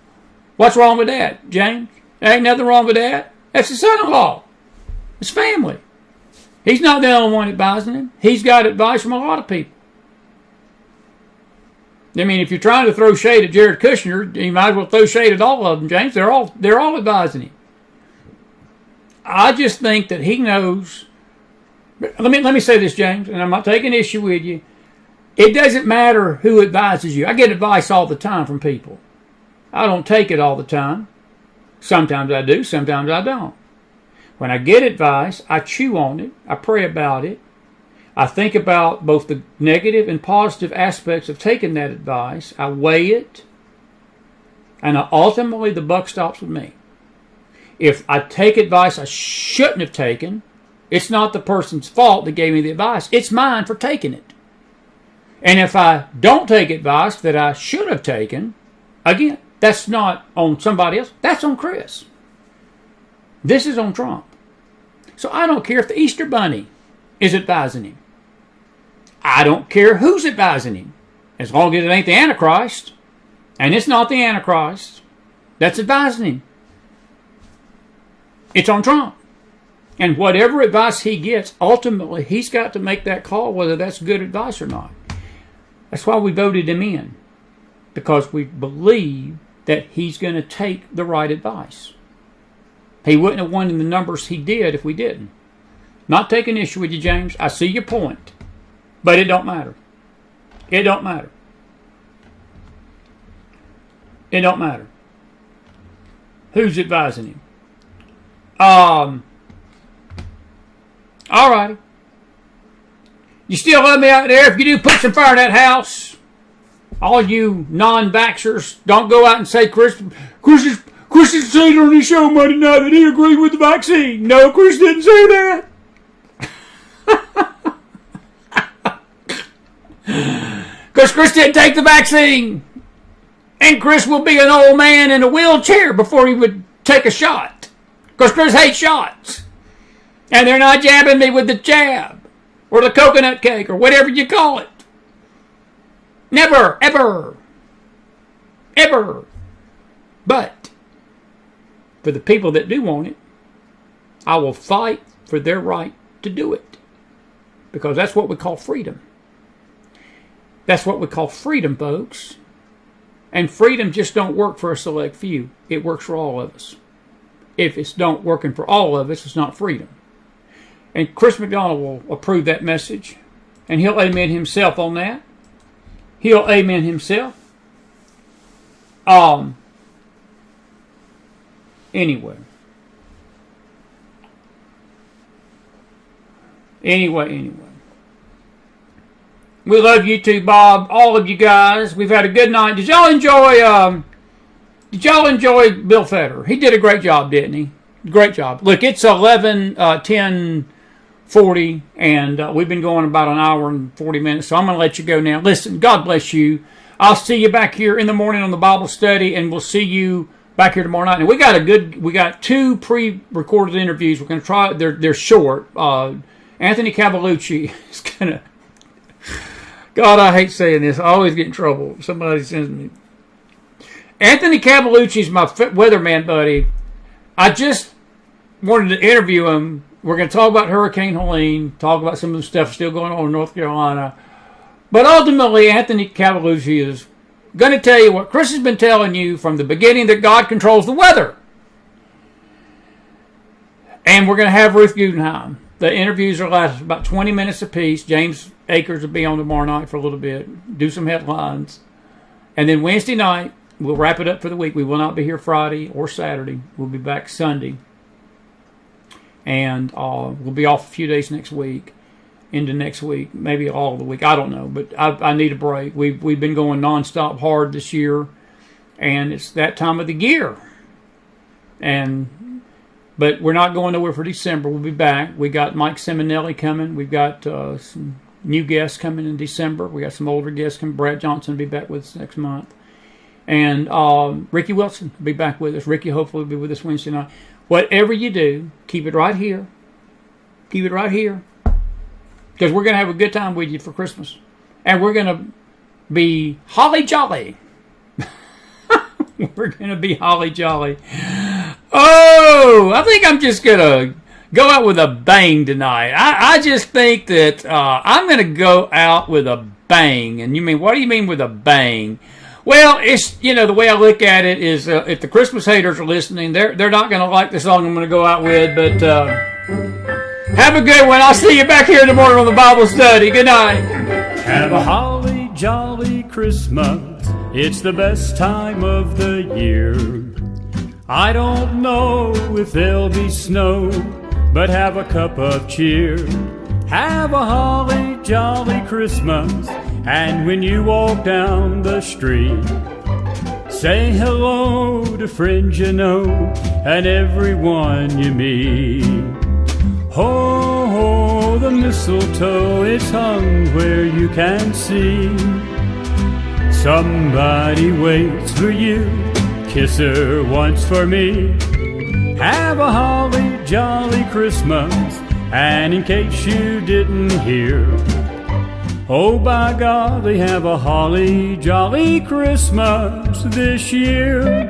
What's wrong with that, James? There ain't nothing wrong with that. That's his son-in-law. It's family. He's not the only one advising him. He's got advice from a lot of people. I mean, if you're trying to throw shade at Jared Kushner, you might as well throw shade at all of them, James. They're all advising him. I just think that he knows. Let me say this, James, and I'm not taking issue with you. It doesn't matter who advises you. I get advice all the time from people. I don't take it all the time. Sometimes I do, sometimes I don't. When I get advice, I chew on it. I pray about it. I think about both the negative and positive aspects of taking that advice. I weigh it. And ultimately, the buck stops with me. If I take advice I shouldn't have taken, it's not the person's fault that gave me the advice. It's mine for taking it. And if I don't take advice that I should have taken, again, that's not on somebody else. That's on Chris. This is on Trump. So I don't care if the Easter Bunny is advising him. I don't care who's advising him. As long as it ain't the Antichrist. And it's not the Antichrist that's advising him. It's on Trump. And whatever advice he gets, ultimately, he's got to make that call whether that's good advice or not. That's why we voted him in. Because we believe that he's going to take the right advice. He wouldn't have won in the numbers he did if we didn't. Not taking issue with you, James. I see your point. But it don't matter. It don't matter. It don't matter. Who's advising him? All righty. You still love me out there? If you do, put some fire in that house. All you non-vaxxers, don't go out and say Chris is saying on his show Monday night that he agreed with the vaccine. No, Chris didn't say that. Because Chris didn't take the vaccine. And Chris will be an old man in a wheelchair before he would take a shot. Because Chris hates shots. And they're not jabbing me with the jab. Or the coconut cake. Or whatever you call it. Never, ever. Ever. But for the people that do want it, I will fight for their right to do it. Because that's what we call freedom. That's what we call freedom, folks. And freedom just don't work for a select few. It works for all of us. If it's not working for all of us, it's not freedom. And Chris McDonald will approve that message. And he'll amen himself on that. He'll amen himself. Anyway. We love you too, Bob. All of you guys. We've had a good night. Did y'all enjoy Bill Federer? He did a great job, didn't he? Great job. Look, it's 10:40, and we've been going about an hour and 40 minutes, so I'm going to let you go now. Listen, God bless you. I'll see you back here in the morning on the Bible study, and we'll see you back here tomorrow night. And we got two pre-recorded interviews. We're going to try. They're short. Anthony Cavalucci is going to. God, I hate saying this. I always get in trouble. Somebody sends me. Anthony Cavalucci's my weatherman buddy. I just wanted to interview him. We're going to talk about Hurricane Helene, talk about some of the stuff still going on in North Carolina. But ultimately, Anthony Cavalucci is going to tell you what Chris has been telling you from the beginning, that God controls the weather. And we're going to have Ruth Gudenheim. The interviews are last about 20 minutes apiece. James Akers will be on tomorrow night for a little bit, do some headlines. And then Wednesday night, we'll wrap it up for the week. We will not be here Friday or Saturday. We'll be back Sunday. And we'll be off a few days next week, into next week, maybe all of the week. I don't know, but I need a break. We've been going nonstop hard this year, and it's that time of the year. But we're not going nowhere for December. We'll be back. We got Mike Simonelli coming. We've got some new guests coming in December. We got some older guests coming. Brad Johnson will be back with us next month. And Ricky Wilson will be back with us. Ricky hopefully will be with us Wednesday night. Whatever you do, keep it right here. Keep it right here. Because we're going to have a good time with you for Christmas. And we're going to be holly jolly. We're going to be holly jolly. Oh, I think I'm just going to go out with a bang tonight. I just think that I'm going to go out with a bang. And you mean, what do you mean with a bang? Well, it's, the way I look at it is if the Christmas haters are listening, they're not going to like the song I'm going to go out with, but have a good one. I'll see you back here in the morning on the Bible study. Good night.
Have a holly jolly Christmas. It's the best time of the year. I don't know if there'll be snow, but have a cup of cheer. Have a holly jolly Christmas. And when you walk down the street, say hello to friends you know and everyone you meet. Ho, ho, the mistletoe is hung where you can see. Somebody waits for you, kiss her once for me. Have a holly jolly Christmas, and in case you didn't hear, oh, by God, they have a holly jolly Christmas this year.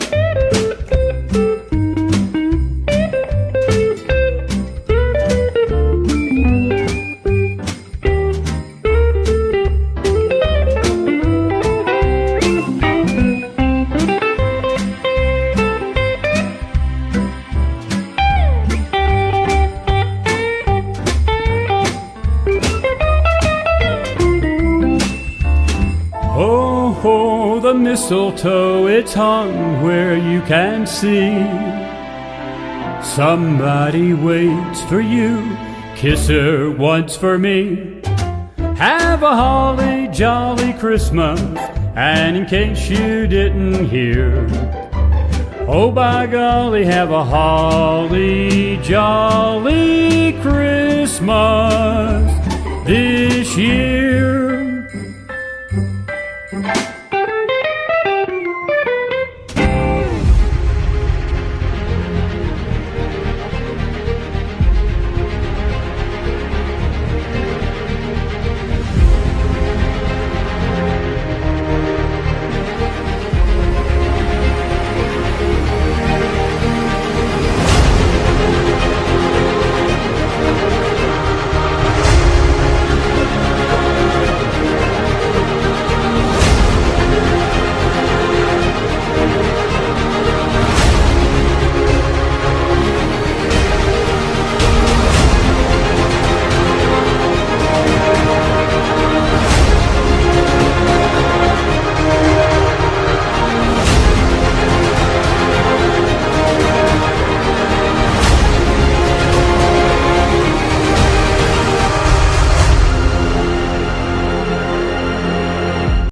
The mistletoe, it's hung where you can see. Somebody waits for you, kiss her once for me. Have a holly jolly Christmas, and in case you didn't hear, oh by golly, have a holly jolly Christmas